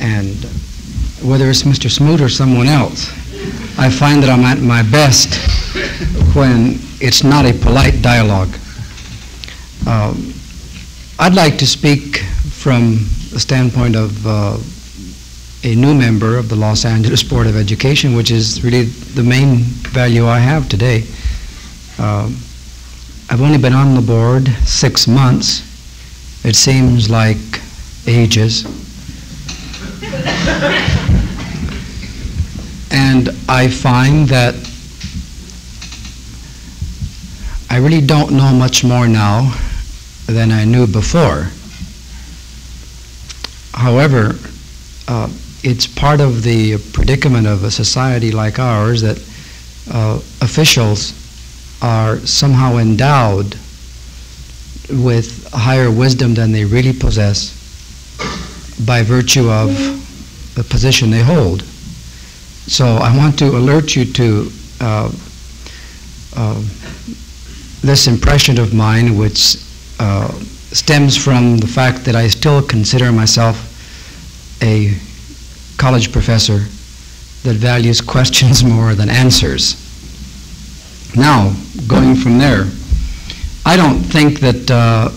C: and whether it's Mr. Smoot or someone else, I find that I'm at my best when it's not a polite dialogue. I'd like to speak from the standpoint of a new member of the Los Angeles Board of Education, which is really the main value I have today. I've only been on the board 6 months. It seems like ages. And I find that I really don't know much more now than I knew before. However, it's part of the predicament of a society like ours that officials are somehow endowed with higher wisdom than they really possess by virtue of the position they hold. So I want to alert you to this impression of mine, which stems from the fact that I still consider myself a college professor that values questions more than answers. Now, going from there, I don't think that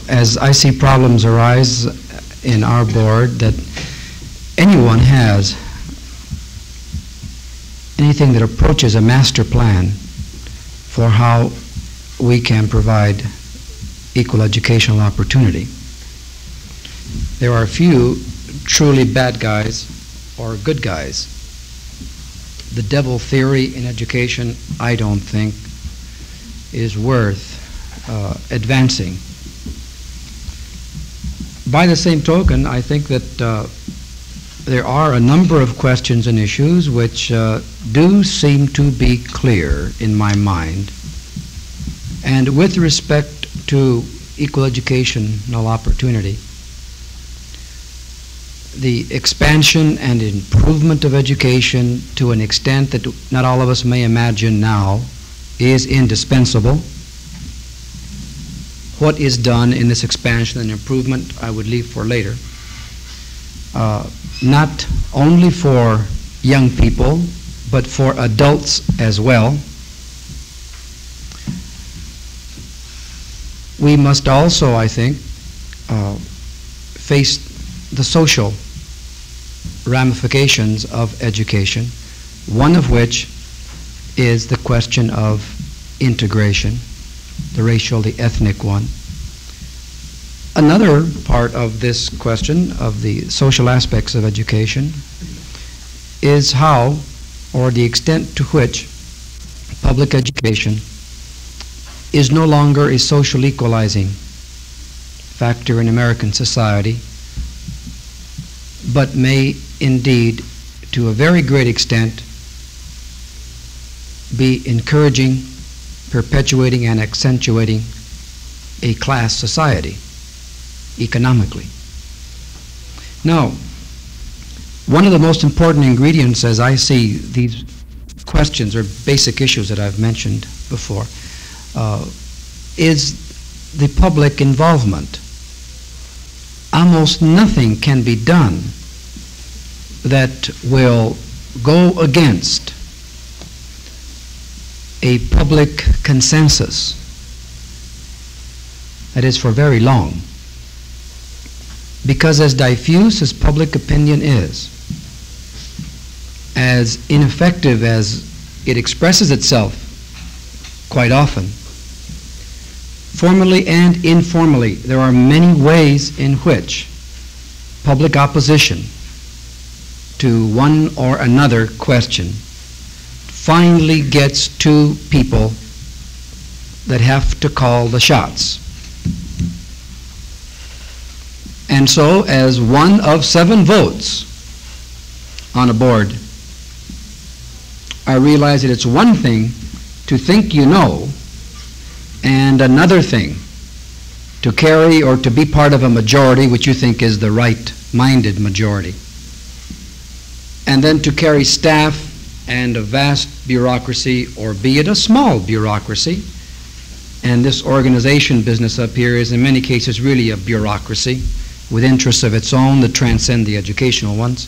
C: as I see problems arise in our board that anyone has anything that approaches a master plan for how we can provide equal educational opportunity. There are few truly bad guys or good guys. The devil theory in education, I don't think, is worth advancing. By the same token, I think that there are a number of questions and issues which do seem to be clear in my mind. And with respect to equal educational opportunity, the expansion and improvement of education to an extent that not all of us may imagine now is indispensable. What is done in this expansion and improvement I would leave for later. Not only for young people, but for adults as well. We must also, I think, face the social ramifications of education, one of which is the question of integration, the racial, the ethnic one. Another part of this question of the social aspects of education is how, or the extent to which, public education is no longer a social equalizing factor in American society, but may indeed, to a very great extent, be encouraging, perpetuating, and accentuating a class society economically. Now, one of the most important ingredients as I see these questions or basic issues that I've mentioned before is the public involvement. Almost nothing can be done that will go against a public consensus that is for very long. Because as diffuse as public opinion is, as ineffective as it expresses itself quite often, formally and informally, there are many ways in which public opposition to one or another question finally gets to people that have to call the shots. And so, as one of 7 votes on a board, I realize that it's one thing to think you know, and another thing to carry or to be part of a majority which you think is the right-minded majority, and then to carry staff and a vast bureaucracy, or be it a small bureaucracy, and this organization business up here is in many cases really a bureaucracy with interests of its own that transcend the educational ones,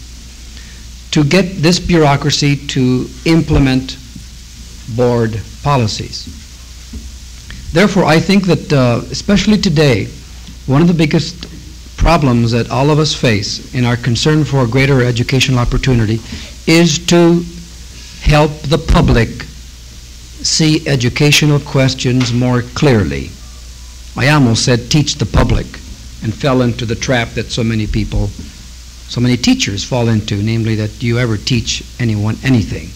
C: to get this bureaucracy to implement board policies. Therefore, I think that especially today, one of the biggest problems that all of us face in our concern for greater educational opportunity is to help the public see educational questions more clearly. I almost said teach the public, and fell into the trap that so many people, so many teachers fall into, namely that do you ever teach anyone anything?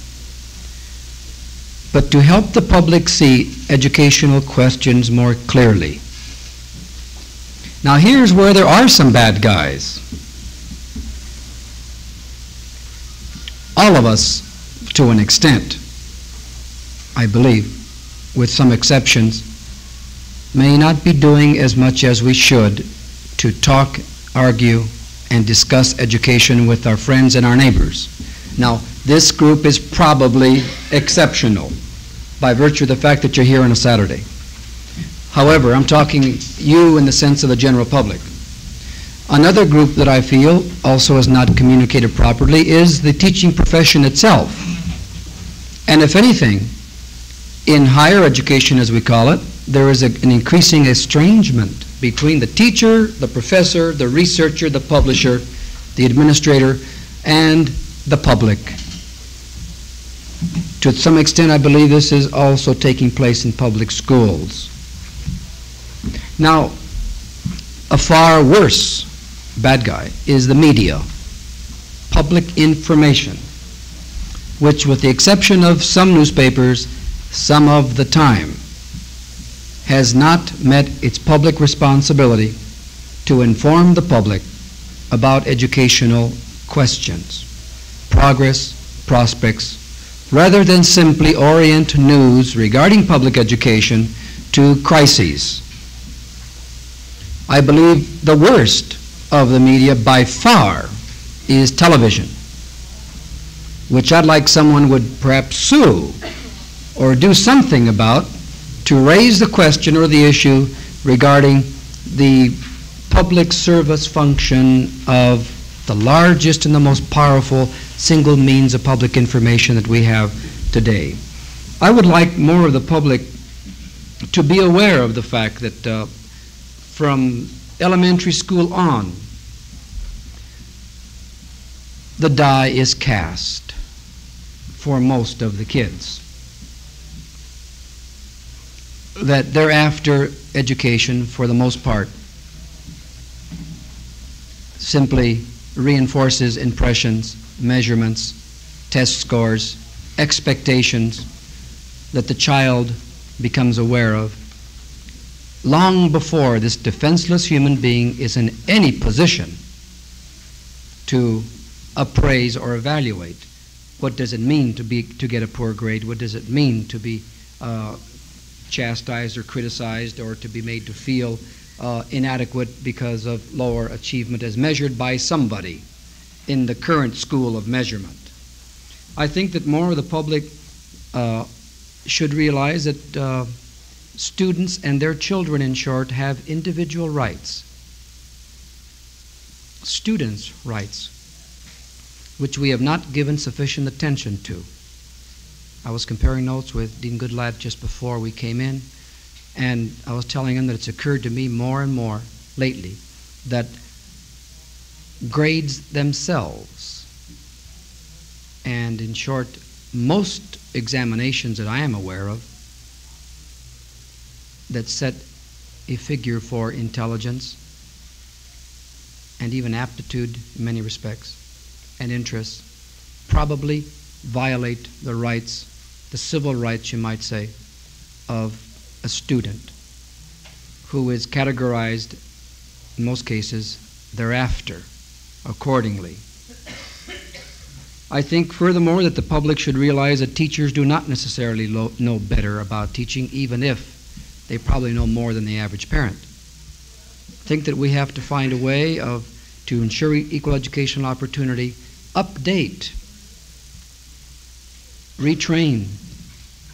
C: but to help the public see educational questions more clearly. Now here's where there are some bad guys. All of us, to an extent, I believe, with some exceptions, may not be doing as much as we should to talk, argue, and discuss education with our friends and our neighbors. Now, this group is probably exceptional by virtue of the fact that you're here on a Saturday. However, I'm talking you in the sense of the general public. Another group that I feel also is not communicated properly is the teaching profession itself. And if anything, in higher education, as we call it, there is an increasing estrangement between the teacher, the professor, the researcher, the publisher, the administrator, and the public. To some extent, I believe this is also taking place in public schools. Now, a far worse bad guy is the media, public information, which, with the exception of some newspapers, some of the time, has not met its public responsibility to inform the public about educational questions, progress, prospects, rather than simply orient news regarding public education to crises. I believe the worst of the media by far is television, which I'd like someone would perhaps sue or do something about to raise the question or the issue regarding the public service function of the largest and the most powerful single means of public information that we have today. I would like more of the public to be aware of the fact that from elementary school on, the die is cast for most of the kids. That thereafter education, for the most part, simply reinforces impressions, measurements, test scores, expectations that the child becomes aware of long before this defenseless human being is in any position to appraise or evaluate. What does it mean to get a poor grade? What does it mean to be chastised or criticized or to be made to feel inadequate because of lower achievement as measured by somebody in the current school of measurement? I think that more of the public should realize that students and their children, in short, have individual rights. Students' rights, which we have not given sufficient attention to. I was comparing notes with Dean Goodlad just before we came in, and I was telling him that it's occurred to me more and more lately that grades themselves, and in short, most examinations that I am aware of that set a figure for intelligence and even aptitude in many respects and interests, probably violate the rights, the civil rights, you might say, of a student who is categorized, in most cases, thereafter, accordingly. I think, furthermore, that the public should realize that teachers do not necessarily know better about teaching, even if they probably know more than the average parent. I think that we have to find a way to ensure equal educational opportunity, update, retrain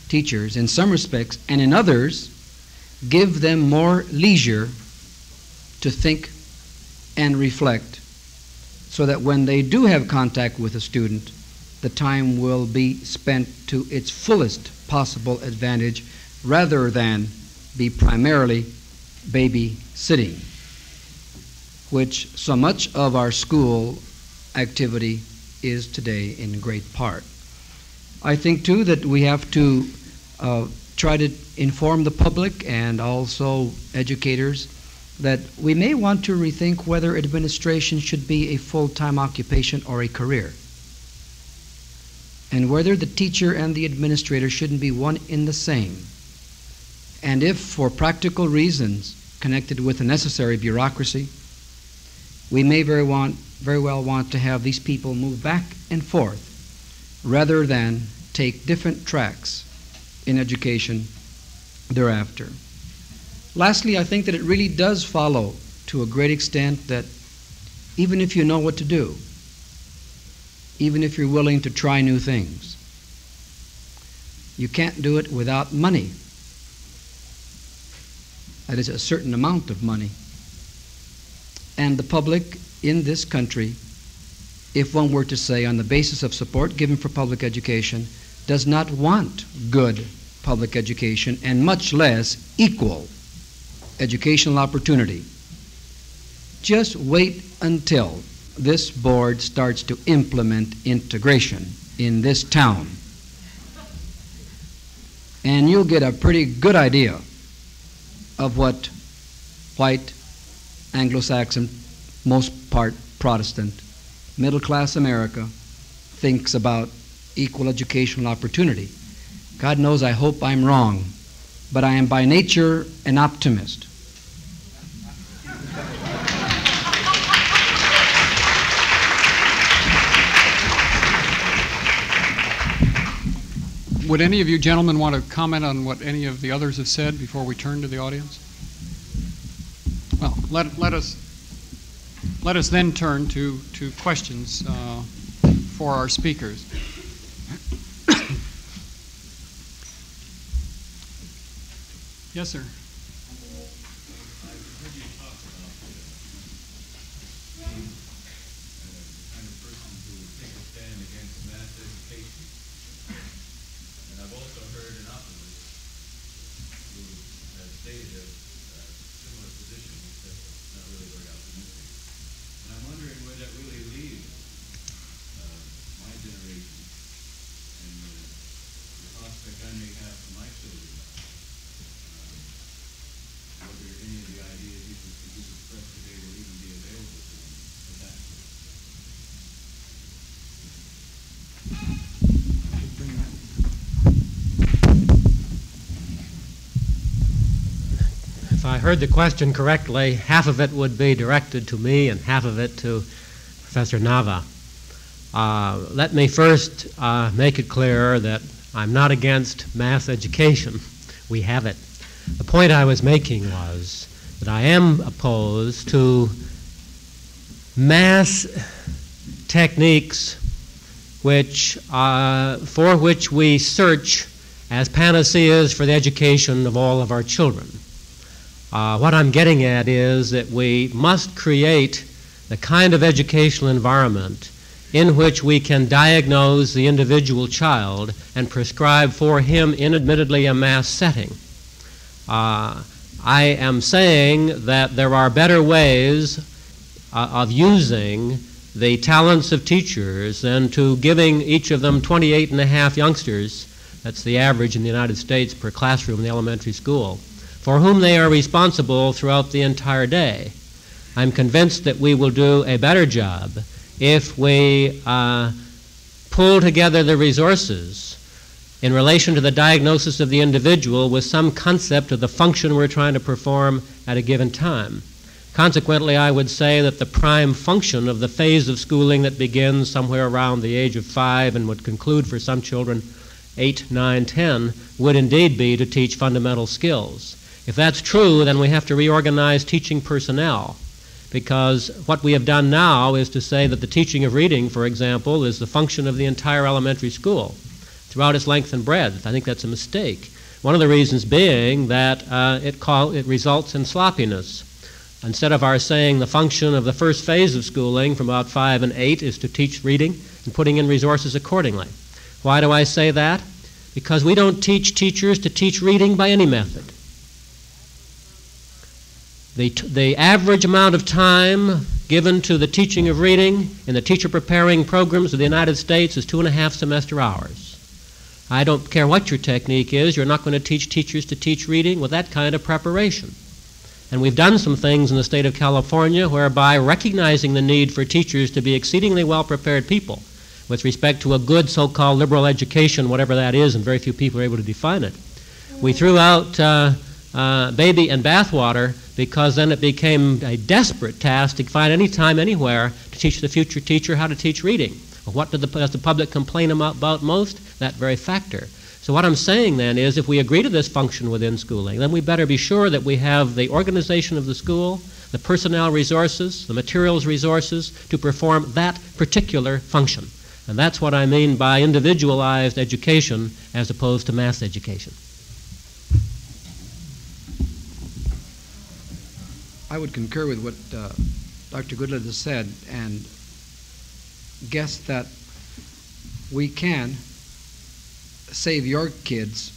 C: teachers in some respects, and in others, give them more leisure to think and reflect, so that when they do have contact with a student, the time will be spent to its fullest possible advantage, rather than be primarily babysitting, which so much of our school activity is today in great part. I think, too, that we have to try to inform the public and also educators that we may want to rethink whether administration should be a full-time occupation or a career.
K: and whether the teacher and the administrator shouldn't be one in the same. And if, for practical reasons connected with the necessary bureaucracy, we may very well want to have these people move back and forth rather than take different tracks in education thereafter. Lastly, I think that it really does follow to a great extent that even if you know what to do, even if you're willing to try new things, you can't do it without money. That is, a certain amount of money. And the public in this country, if one were to say on the basis of support given for public education, does not want good public education and much less equal educational opportunity. Just wait until this board starts to implement integration in this town, and you'll get a pretty good idea of what white, Anglo-Saxon, most part Protestant, middle-class America thinks about equal educational opportunity. God knows I hope I'm wrong, but I am by nature an optimist.
L: Would any of you gentlemen want to comment on what any of the others have said before we turn to the audience? Well, let us then turn to questions for our speakers. Yes, sir.
H: If I heard the question correctly, half of it would be directed to me and half of it to Professor Nava. Let me first make it clear that I'm not against mass education. We have it. The point I was making was that I am opposed to mass techniques for which we search as panaceas for the education of all of our children. What I'm getting at is that we must create the kind of educational environment in which we can diagnose the individual child and prescribe for him in admittedly a mass setting. I am saying that there are better ways of using the talents of teachers than to giving each of them 28 and a half youngsters, that's the average in the United States per classroom in the elementary school, for whom they are responsible throughout the entire day. I'm convinced that we will do a better job if we pull together the resources in relation to the diagnosis of the individual with some concept of the function we're trying to perform at a given time. Consequently, I would say that the prime function of the phase of schooling that begins somewhere around the age of 5 and would conclude for some children 8, 9, 10 would indeed be to teach fundamental skills. If that's true, then we have to reorganize teaching personnel, because what we have done now is to say that the teaching of reading, for example, is the function of the entire elementary school throughout its length and breadth. I think that's a mistake. One of the reasons being that it results in sloppiness. Instead of our saying the function of the first phase of schooling from about 5 and 8 is to teach reading and putting in resources accordingly. Why do I say that? Because we don't teach teachers to teach reading by any method. The average amount of time given to the teaching of reading in the teacher preparing programs of the United States is 2.5 semester hours. I don't care what your technique is, you're not going to teach teachers to teach reading with that kind of preparation. And we've done some things in the state of California whereby, recognizing the need for teachers to be exceedingly well-prepared people, with respect to a good so-called liberal education, whatever that is, and very few people are able to define it. We threw out baby and bathwater because then it became a desperate task to find any time, anywhere, to teach the future teacher how to teach reading. Well, what does the public complain about most? That very factor. So what I'm saying then is if we agree to this function within schooling, then we better be sure that we have the organization of the school, the personnel resources, the materials resources to perform that particular function. And that's what I mean by individualized education as opposed to mass education.
K: I would concur with what Dr. Goodlad has said and guess that we can save your kids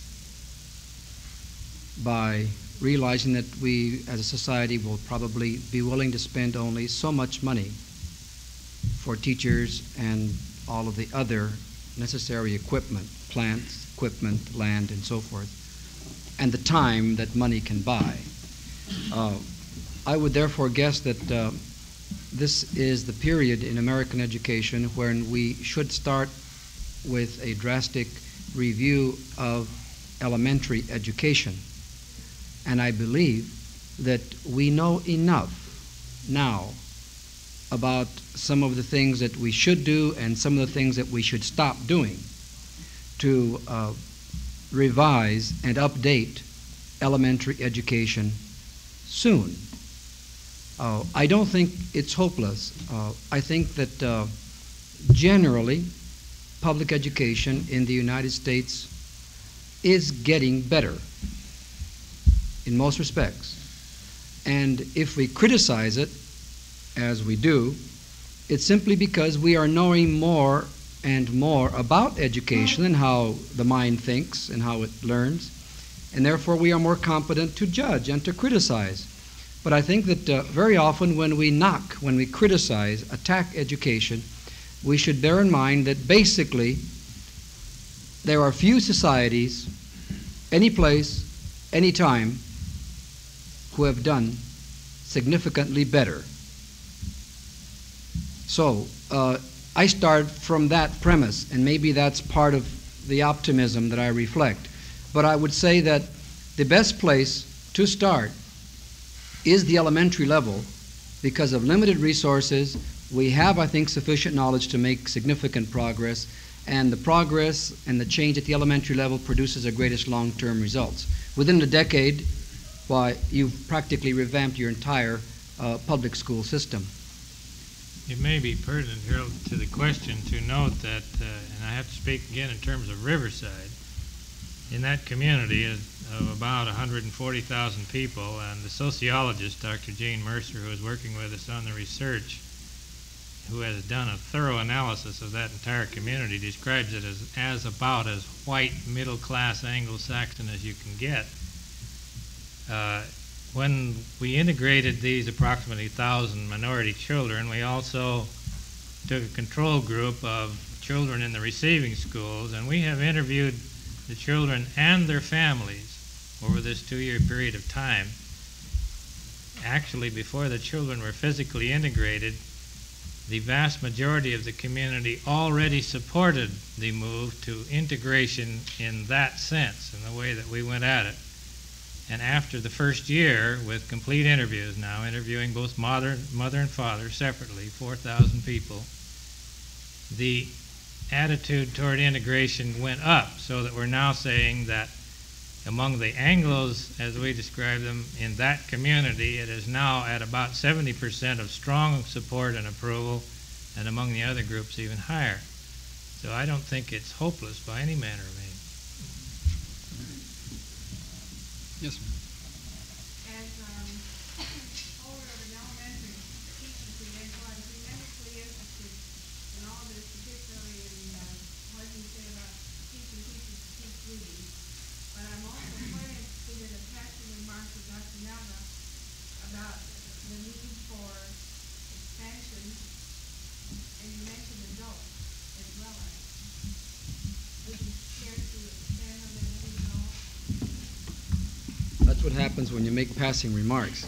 K: by realizing that we as a society will probably be willing to spend only so much money for teachers and all of the other necessary equipment, plants, equipment, land, and so forth, and the time that money can buy. I would therefore guess that this is the period in American education when we should start with a drastic review of elementary education. And I believe that we know enough now about some of the things that we should do and some of the things that we should stop doing to revise and update elementary education soon. I don't think it's hopeless. I think that generally public education in the United States is getting better in most respects. And if we criticize it, as we do, it's simply because we are knowing more and more about education and how the mind thinks and how it learns, and therefore we are more competent to judge and to criticize. But I think that very often when we knock, when we criticize, attack education, we should bear in mind that basically there are few societies, any place, any time, who have done significantly better. So I start from that premise, and maybe that's part of the optimism that I reflect. But I would say that the best place to start is the elementary level. Because of limited resources, we have, I think, sufficient knowledge to make significant progress, and the progress and the change at the elementary level produces the greatest long-term results. Within a decade, why, you've practically revamped your entire public school system.
I: It may be pertinent, Harold, to the question to note that, and I have to speak again in terms of Riverside, in that community of about 140,000 people, and the sociologist, Dr. Gene Mercer, who is working with us on the research, who has done a thorough analysis of that entire community, describes it as about as white, middle-class Anglo-Saxon as you can get. When we integrated these approximately 1,000 minority children, we also took a control group of children in the receiving schools, and we have interviewed the children and their families over this 2-year period of time. Actually, before the children were physically integrated, the vast majority of the community already supported the move to integration in that sense, in the way that we went at it. And after the first year, with complete interviews now, interviewing both mother and father separately, 4,000 people, the attitude toward integration went up, so that we're now saying that among the Anglos, as we describe them, in that community, it is now at about 70% of strong support and approval, and among the other groups even higher. So I don't think it's hopeless by any manner of means.
L: Yes, ma'am.
D: As holder of an elementary teaching credential, I'm tremendously interested in all this, particularly in what you said about teaching teachers to teach reading. But I'm also quite interested in the passing remarks of Dr. Nava about the need for expansion, and you mentioned adults as well as. Would you care to expand on that at all?
K: That's what happens when you make passing remarks.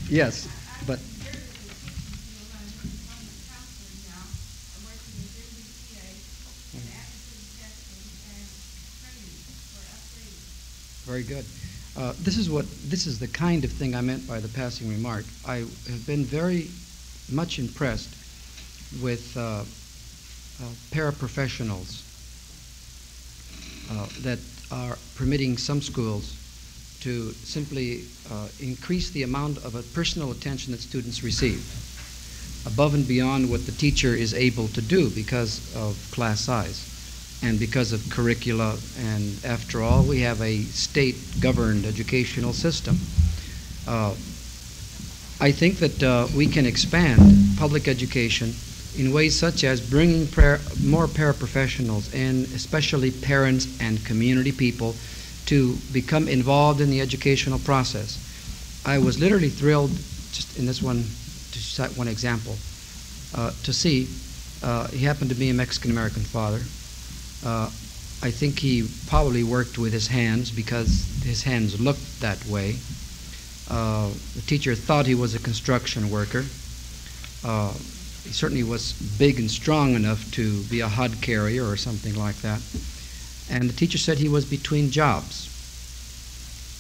K: Yes, but Very good. This is the kind of thing I meant by the passing remark. I have been very much impressed with paraprofessionals that are permitting some schools to simply increase the amount of personal attention that students receive above and beyond what the teacher is able to do because of class size and because of curricula, and after all, we have a state-governed educational system. I think that we can expand public education in ways such as bringing more paraprofessionals and especially parents and community people to become involved in the educational process. I was literally thrilled, just in this one, to cite one example, to see, he happened to be a Mexican-American father. I think he probably worked with his hands because his hands looked that way. The teacher thought he was a construction worker. He certainly was big and strong enough to be a hod carrier or something like that. And the teacher said he was between jobs.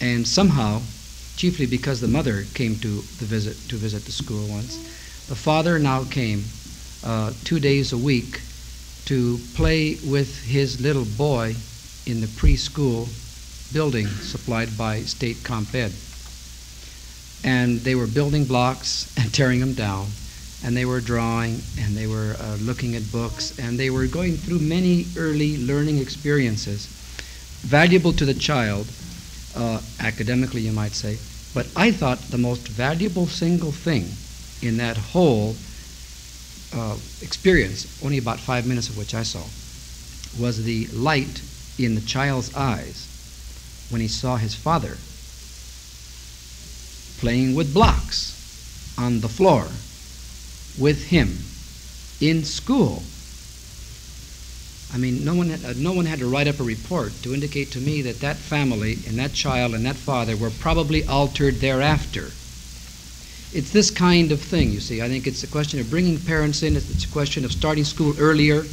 K: And somehow, chiefly because the mother came to visit the school once, the father now came 2 days a week to play with his little boy in the preschool building supplied by State Comp Ed. And they were building blocks and tearing them down, and they were drawing, and they were looking at books, and they were going through many early learning experiences, valuable to the child, academically you might say, but I thought the most valuable single thing in that whole experience, only about 5 minutes of which I saw, was the light in the child's eyes when he saw his father playing with blocks on the floor with him in school. I mean, no one had to write up a report to indicate to me that that family and that child and that father were probably altered thereafter. It's this kind of thing, you see. I think it's a question of bringing parents in. It's a question of starting school earlier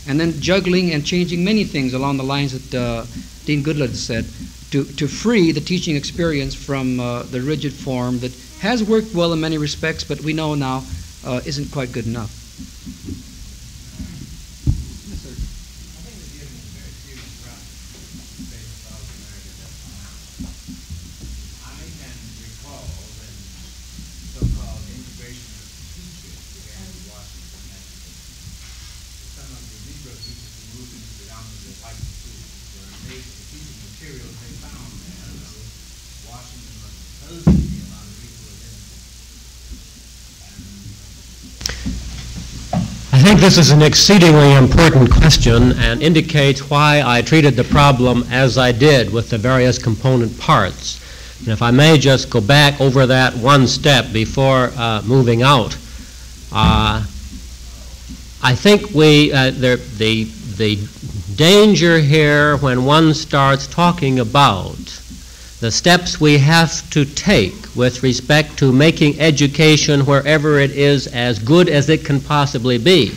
K: and then juggling and changing many things along the lines that Dean Goodlad said to free the teaching experience from the rigid form that has worked well in many respects, but we know now isn't quite good enough.
H: I think this is an exceedingly important question and indicates why I treated the problem as I did with the various component parts. And if I may just go back over that one step before moving out, I think the danger here when one starts talking about the steps we have to take with respect to making education wherever it is as good as it can possibly be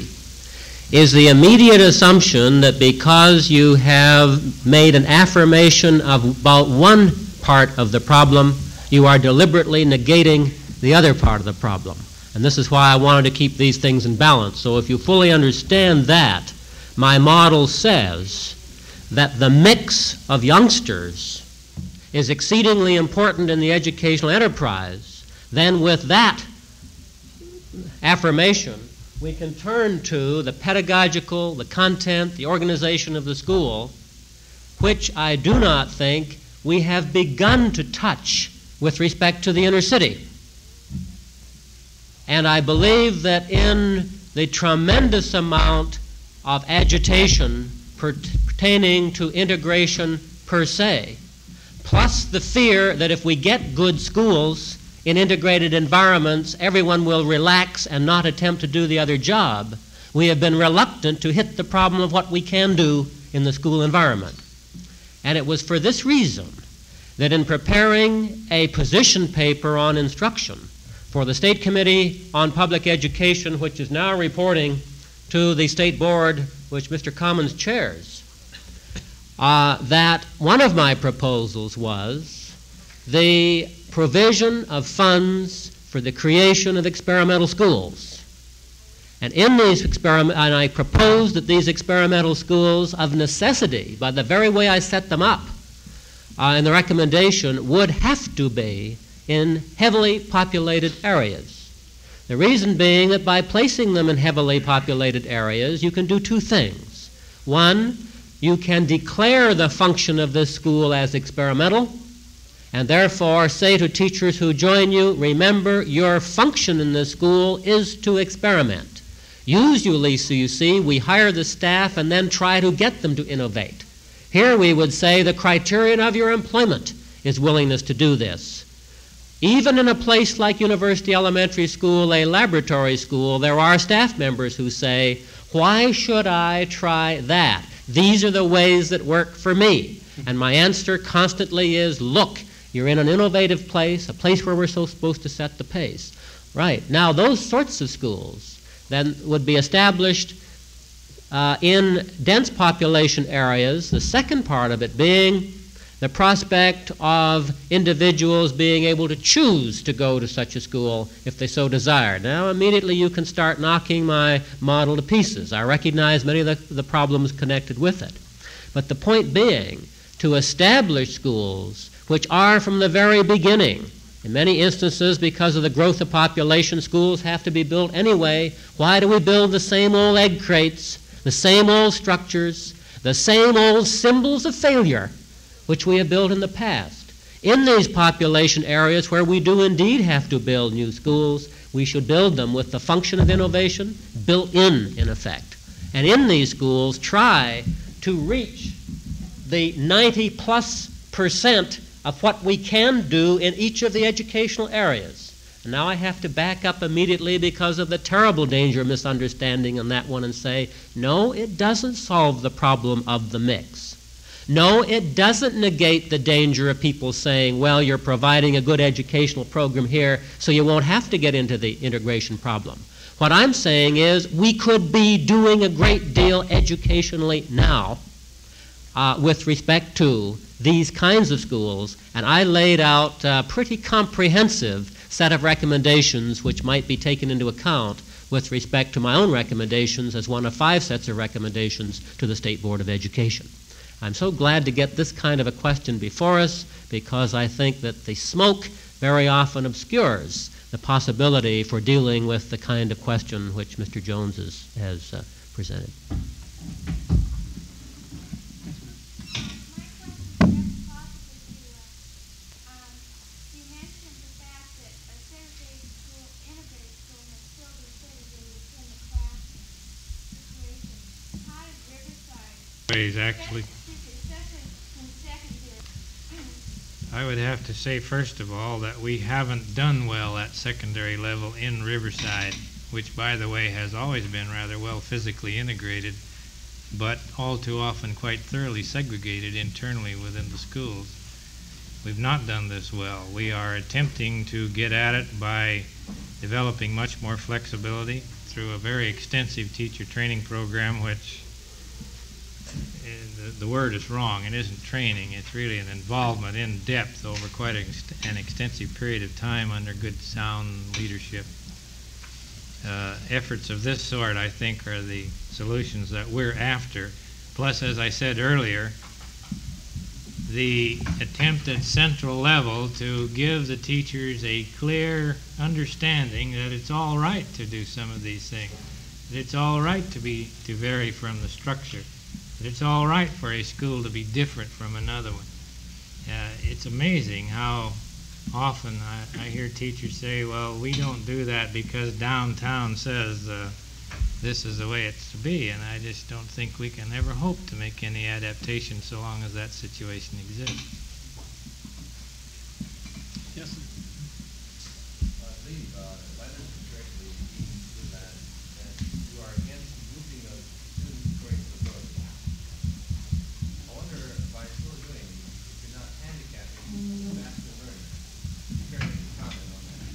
H: is the immediate assumption that because you have made an affirmation of about one part of the problem, you are deliberately negating the other part of the problem. And this is why I wanted to keep these things in balance. So if you fully understand that, my model says that the mix of youngsters is exceedingly important in the educational enterprise. Then with that affirmation, we can turn to the pedagogical, the content, the organization of the school, which I do not think we have begun to touch with respect to the inner city. And I believe that in the tremendous amount of agitation pertaining to integration per se, plus the fear that if we get good schools in integrated environments, everyone will relax and not attempt to do the other job, we have been reluctant to hit the problem of what we can do in the school environment. And it was for this reason that in preparing a position paper on instruction for the State Committee on Public Education, which is now reporting to the State Board, which Mr. Commons chairs, that one of my proposals was the provision of funds for the creation of experimental schools. And in these and I proposed that these experimental schools, of necessity, by the very way I set them up in the recommendation, would have to be in heavily populated areas. The reason being that by placing them in heavily populated areas, you can do two things. One, you can declare the function of this school as experimental, and therefore say to teachers who join you, remember, your function in this school is to experiment. Usually, so you see, we hire the staff and then try to get them to innovate. Here we would say the criterion of your employment is willingness to do this. Even in a place like University Elementary School, a laboratory school, there are staff members who say, why should I try that? These are the ways that work for me. And my answer constantly is, look, you're in an innovative place, a place where we're so supposed to set the pace. Right. Now, those sorts of schools then would be established in dense population areas, the second part of it being the prospect of individuals being able to choose to go to such a school if they so desired. Now, immediately you can start knocking my model to pieces. I recognize many of the problems connected with it. But the point being, to establish schools which are from the very beginning, in many instances, because of the growth of population, schools have to be built anyway. Why do we build the same old egg crates, the same old structures, the same old symbols of failure which we have built in the past? In these population areas where we do indeed have to build new schools, we should build them with the function of innovation built in effect. And in these schools, try to reach the 90+% of what we can do in each of the educational areas. And now I have to back up immediately because of the terrible danger of misunderstanding on that one and say, no, it doesn't solve the problem of the mix. No, it doesn't negate the danger of people saying, well, you're providing a good educational program here, so you won't have to get into the integration problem. What I'm saying is we could be doing a great deal educationally now with respect to these kinds of schools, and I laid out a pretty comprehensive set of recommendations which might be taken into account with respect to my own recommendations as one of 5 sets of recommendations to the State Board of Education. I'm so glad to get this kind of a question before us because I think that the smoke very often obscures the possibility for dealing with the kind of question which Mr. Jones has presented.
I: Actually, I would have to say, first of all, that we haven't done well at secondary level in Riverside, which, by the way, has always been rather well physically integrated, but all too often quite thoroughly segregated internally within the schools. We've not done this well. We are attempting to get at it by developing much more flexibility through a very extensive teacher training program, which the word is wrong. It isn't training. It's really an involvement in depth over quite an extensive period of time under good, sound leadership. Efforts of this sort, I think, are the solutions that we're after. Plus, as I said earlier, the attempt at central level to give the teachers a clear understanding that it's all right to do some of these things, that it's all right to vary from the structure, that it's all right for a school to be different from another one. It's amazing how often I hear teachers say, well, we don't do that because downtown says this is the way it's to be, and I just don't think we can ever hope to make any adaptation so long as that situation exists.
L: Yes, sir.
M: You are against grouping of students according to ability. I wonder if by so doing, if you're not handicapping master learners. Care to comment on that?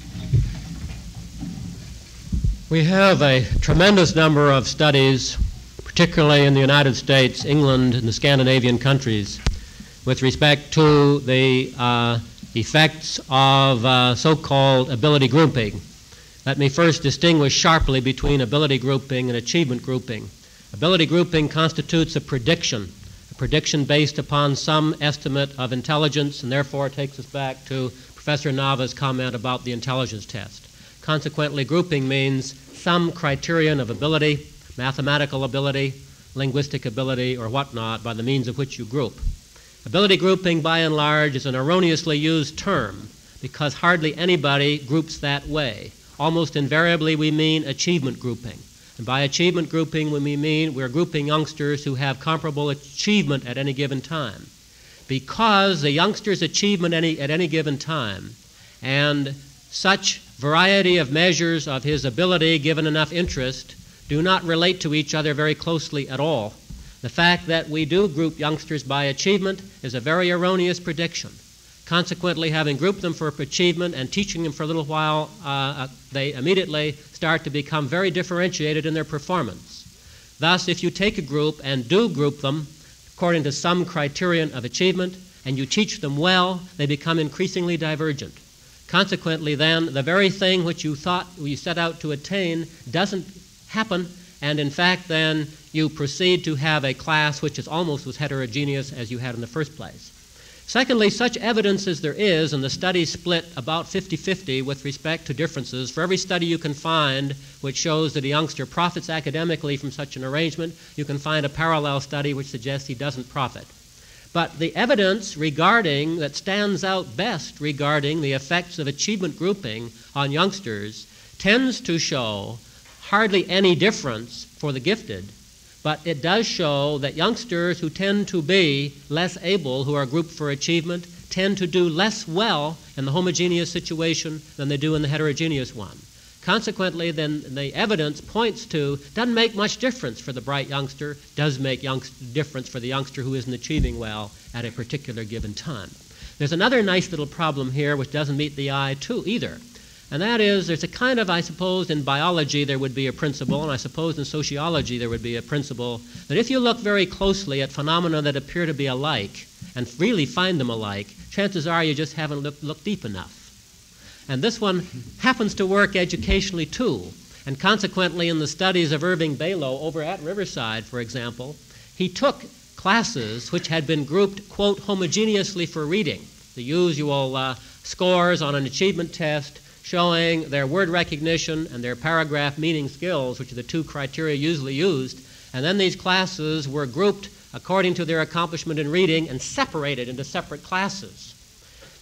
H: We have a tremendous number of studies, particularly in the United States, England, and the Scandinavian countries, with respect to the effects of so-called ability grouping. Let me first distinguish sharply between ability grouping and achievement grouping. Ability grouping constitutes a prediction based upon some estimate of intelligence, and therefore takes us back to Professor Nava's comment about the intelligence test. Consequently, grouping means some criterion of ability, mathematical ability, linguistic ability, or whatnot, by the means of which you group. Ability grouping, by and large, is an erroneously used term because hardly anybody groups that way. Almost invariably, we mean achievement grouping. And by achievement grouping, we mean we're grouping youngsters who have comparable achievement at any given time. Because the youngster's achievement at any given time and such variety of measures of his ability given enough interest do not relate to each other very closely at all. The fact that we do group youngsters by achievement is a very erroneous prediction. Consequently, having grouped them for achievement and teaching them for a little while, they immediately start to become very differentiated in their performance. Thus, if you take a group and do group them according to some criterion of achievement, and you teach them well, they become increasingly divergent. Consequently, then, the very thing which you thought you set out to attain doesn't happen, and in fact, then, you proceed to have a class which is almost as heterogeneous as you had in the first place. Secondly, such evidence as there is, and the studies split about 50-50 with respect to differences. For every study you can find which shows that a youngster profits academically from such an arrangement, you can find a parallel study which suggests he doesn't profit. But the evidence that stands out best regarding the effects of achievement grouping on youngsters tends to show hardly any difference for the gifted, but it does show that youngsters who tend to be less able, who are grouped for achievement, tend to do less well in the homogeneous situation than they do in the heterogeneous one. Consequently, then, the evidence points to, doesn't make much difference for the bright youngster, does make difference for the youngster who isn't achieving well at a particular given time. There's another nice little problem here which doesn't meet the eye too either. And that is, there's a kind of, I suppose, in biology there would be a principle, and I suppose in sociology there would be a principle, that if you look very closely at phenomena that appear to be alike, and really find them alike, chances are you just haven't looked deep enough. And this one happens to work educationally too, and consequently in the studies of Irving Balow over at Riverside, for example, he took classes which had been grouped, quote, homogeneously for reading, the usual scores on an achievement test, showing their word recognition and their paragraph meaning skills, which are the two criteria usually used. And then these classes were grouped according to their accomplishment in reading and separated into separate classes.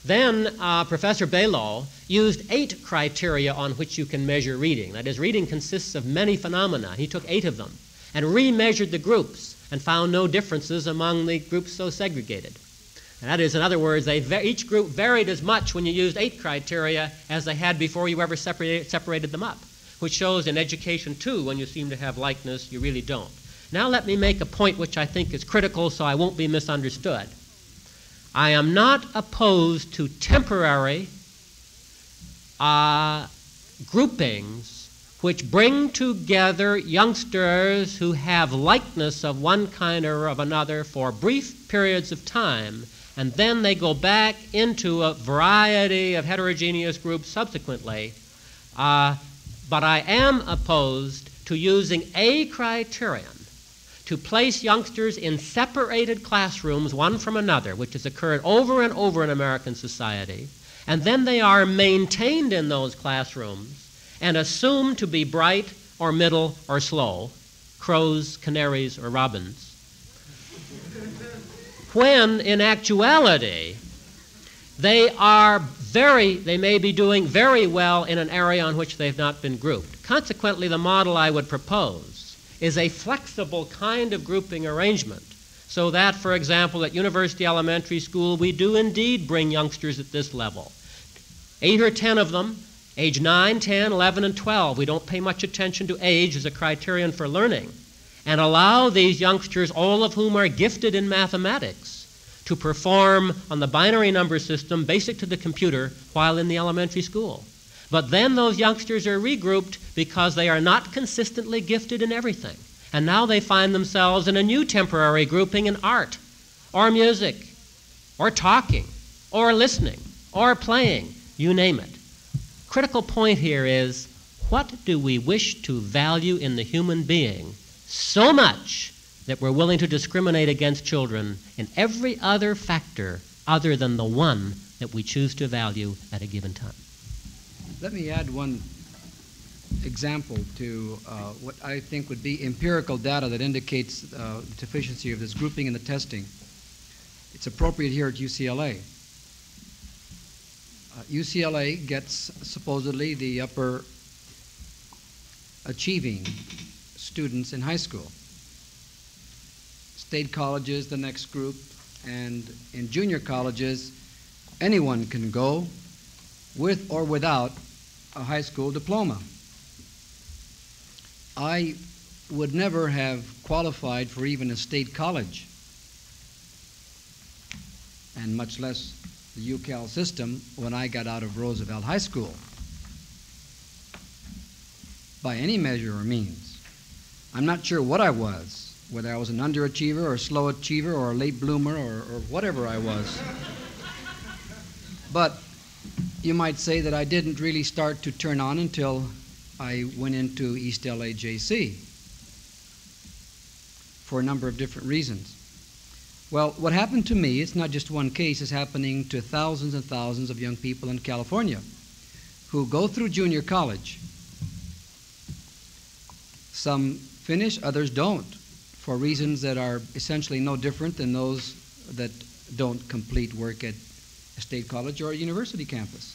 H: Then Professor Balow used 8 criteria on which you can measure reading. That is, reading consists of many phenomena. He took 8 of them and remeasured the groups and found no differences among the groups so segregated. And that is, in other words, each group varied as much when you used 8 criteria as they had before you ever separated them up, which shows in education, too, when you seem to have likeness, you really don't. Now let me make a point which I think is critical so I won't be misunderstood. I am not opposed to temporary groupings which bring together youngsters who have likeness of one kind or of another for brief periods of time, and then they go back into a variety of heterogeneous groups subsequently. But I am opposed to using a criterion to place youngsters in separated classrooms, one from another, which has occurred over and over in American society, and then they are maintained in those classrooms and assumed to be bright or middle or slow, crows, canaries, or robins, when in actuality they may be doing very well in an area on which they've not been grouped. Consequently, the model I would propose is a flexible kind of grouping arrangement, so that, for example, at University Elementary School, we do indeed bring youngsters at this level. 8 or 10 of them, age 9, 10, 11, and 12. We don't pay much attention to age as a criterion for learning, and allow these youngsters, all of whom are gifted in mathematics, to perform on the binary number system basic to the computer while in the elementary school. But then those youngsters are regrouped because they are not consistently gifted in everything. And now they find themselves in a new temporary grouping in art, or music, or talking, or listening, or playing, you name it. Critical point here is, what do we wish to value in the human being so much that we're willing to discriminate against children in every other factor other than the one that we choose to value at a given time?
K: Let me add one example to what I think would be empirical data that indicates the deficiency of this grouping in the testing. It's appropriate here at UCLA. UCLA gets supposedly the upper achieving students in high school. State colleges, the next group, and in junior colleges, anyone can go with or without a high school diploma. I would never have qualified for even a state college, and much less the UCAL system when I got out of Roosevelt High School, by any measure or means. I'm not sure what I was, whether I was an underachiever or a slow achiever or a late bloomer or whatever I was. But you might say that I didn't really start to turn on until I went into East LA JC for a number of different reasons. Well, what happened to me, it's not just one case, it's happening to thousands and thousands of young people in California who go through junior college. Some finish, others don't, for reasons that are essentially no different than those that don't complete work at a state college or a university campus.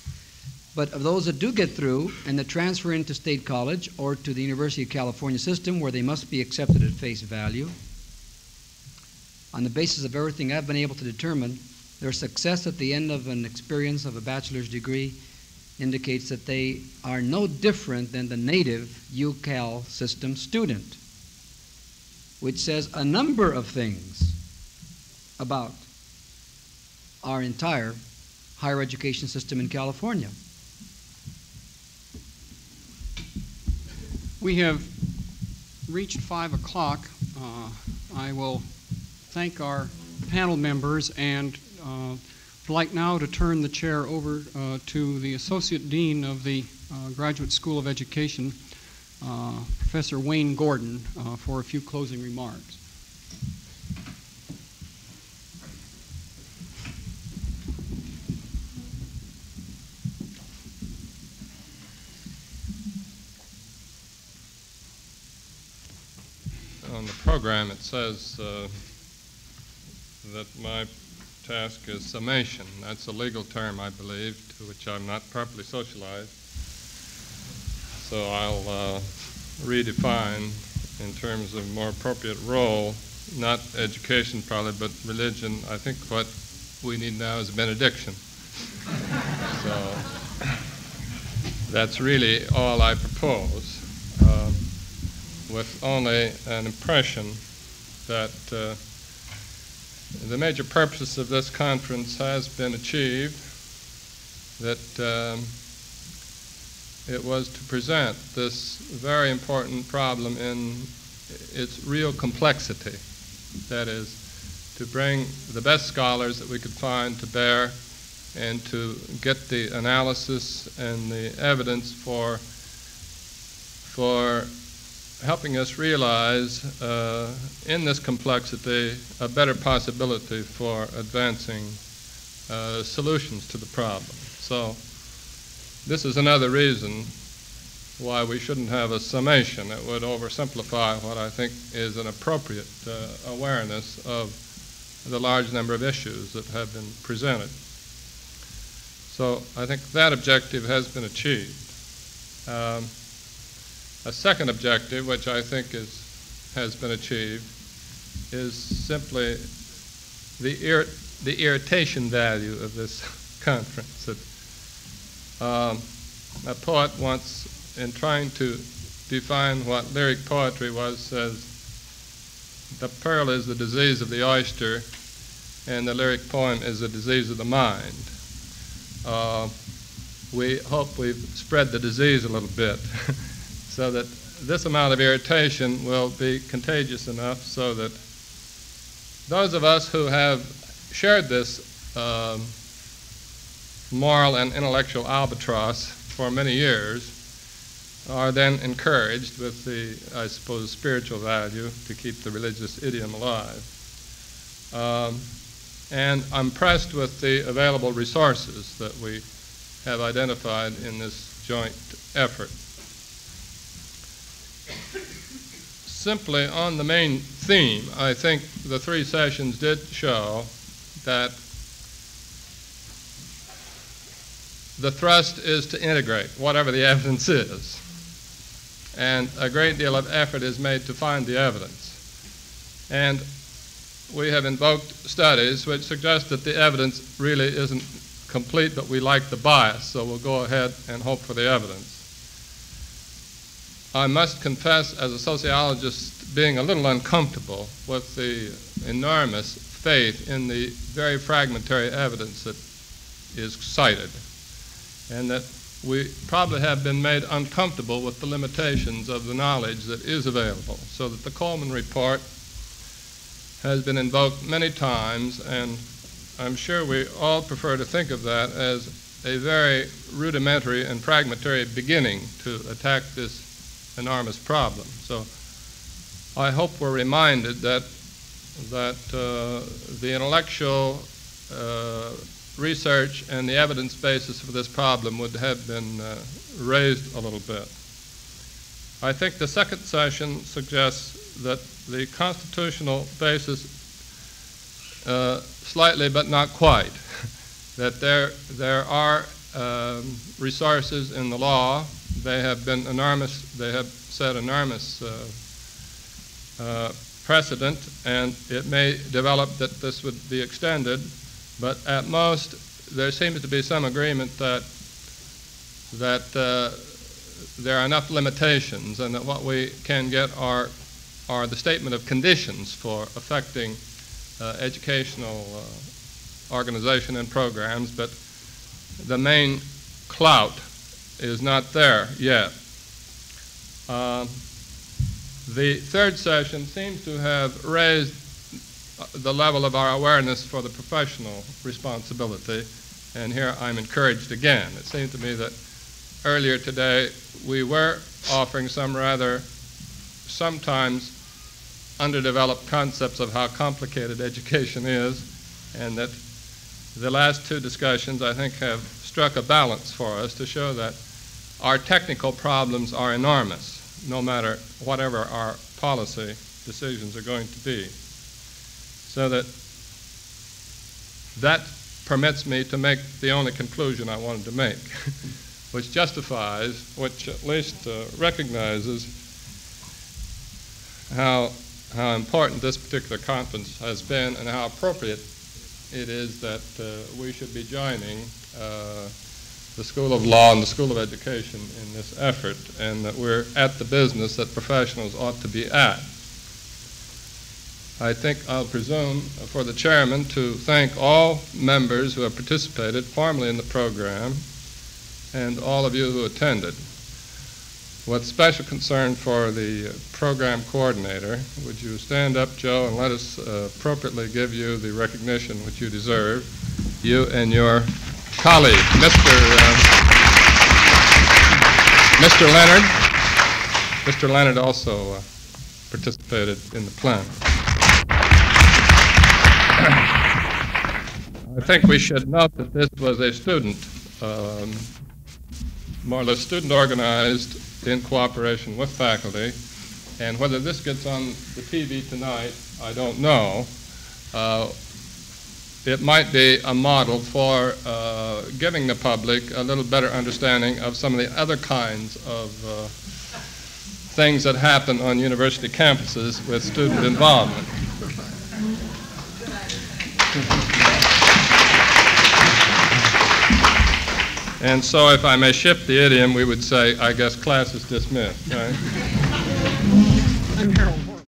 K: But of those that do get through and that transfer into state college or to the University of California system, where they must be accepted at face value, on the basis of everything I've been able to determine, their success at the end of an experience of a bachelor's degree indicates that they are no different than the native UCAL system student, which says a number of things about our entire higher education system in California.
L: We have reached 5 o'clock. I will thank our panel members and would like now to turn the chair over to the Associate Dean of the Graduate School of Education, Professor Wayne Gordon, for a few closing remarks.
A: On the program, it says that my task is summation. That's a legal term, I believe, to which I'm not properly socialized. So I'll redefine in terms of more appropriate role, not education probably, but religion. I think what we need now is a benediction. So that's really all I propose, with only an impression that the major purpose of this conference has been achieved, that it was to present this very important problem in its real complexity. That is, to bring the best scholars that we could find to bear and to get the analysis and the evidence for helping us realize in this complexity a better possibility for advancing solutions to the problem. So this is another reason why we shouldn't have a summation. It would oversimplify what I think is an appropriate awareness of the large number of issues that have been presented. So I think that objective has been achieved. A second objective, which I think has been achieved, is simply the irritation value of this conference. A poet once, in trying to define what lyric poetry was, says, the pearl is the disease of the oyster, and the lyric poem is the disease of the mind. We hope we've spread the disease a little bit so that
N: this amount of irritation will be contagious enough so that those of us who have shared this moral and intellectual albatross for many years are then encouraged with the, I suppose, spiritual value to keep the religious idiom alive. And I'm impressed with the available resources that we have identified in this joint effort. Simply on the main theme, I think the 3 sessions did show that the thrust is to integrate whatever the evidence is. And a great deal of effort is made to find the evidence. And we have invoked studies which suggest that the evidence really isn't complete, but we like the bias, so we'll go ahead and hope for the evidence. I must confess, as a sociologist, being a little uncomfortable with the enormous faith in the very fragmentary evidence that is cited, and that we probably have been made uncomfortable with the limitations of the knowledge that is available, so that the Coleman report has been invoked many times, and I'm sure we all prefer to think of that as a very rudimentary and fragmentary beginning to attack this enormous problem. So I hope we're reminded that the intellectual research and the evidence basis for this problem would have been raised a little bit. I think the second session suggests that the constitutional basis, slightly but not quite, that there are resources in the law. They have been enormous, they have set enormous precedent, and it may develop that this would be extended, but at most there seems to be some agreement that there are enough limitations, and that what we can get are the statement of conditions for affecting educational organization and programs, but the main clout is not there yet. The third session seems to have raised the level of our awareness for the professional responsibility, and here I'm encouraged again. It seemed to me that earlier today we were offering some rather sometimes underdeveloped concepts of how complicated education is, and that the last 2 discussions, I think, have struck a balance for us to show that our technical problems are enormous, no matter whatever our policy decisions are going to be. So that permits me to make the only conclusion I wanted to make, which justifies, which at least recognizes how important this particular conference has been and how appropriate it is that we should be joining the School of Law and the School of Education in this effort, and that we're at the business that professionals ought to be at. I think I'll presume for the chairman to thank all members who have participated formally in the program and all of you who attended. With special concern for the program coordinator, would you stand up, Joe, and let us appropriately give you the recognition which you deserve, you and your colleague, Mr. Leonard. Mr. Leonard also participated in the plan. I think we should note that this was a student, more or less student organized in cooperation with faculty, and whether this gets on the TV tonight, I don't know. It might be a model for giving the public a little better understanding of some of the other kinds of things that happen on university campuses with student involvement. And so if I may shift the idiom, we would say, I guess class is dismissed, right?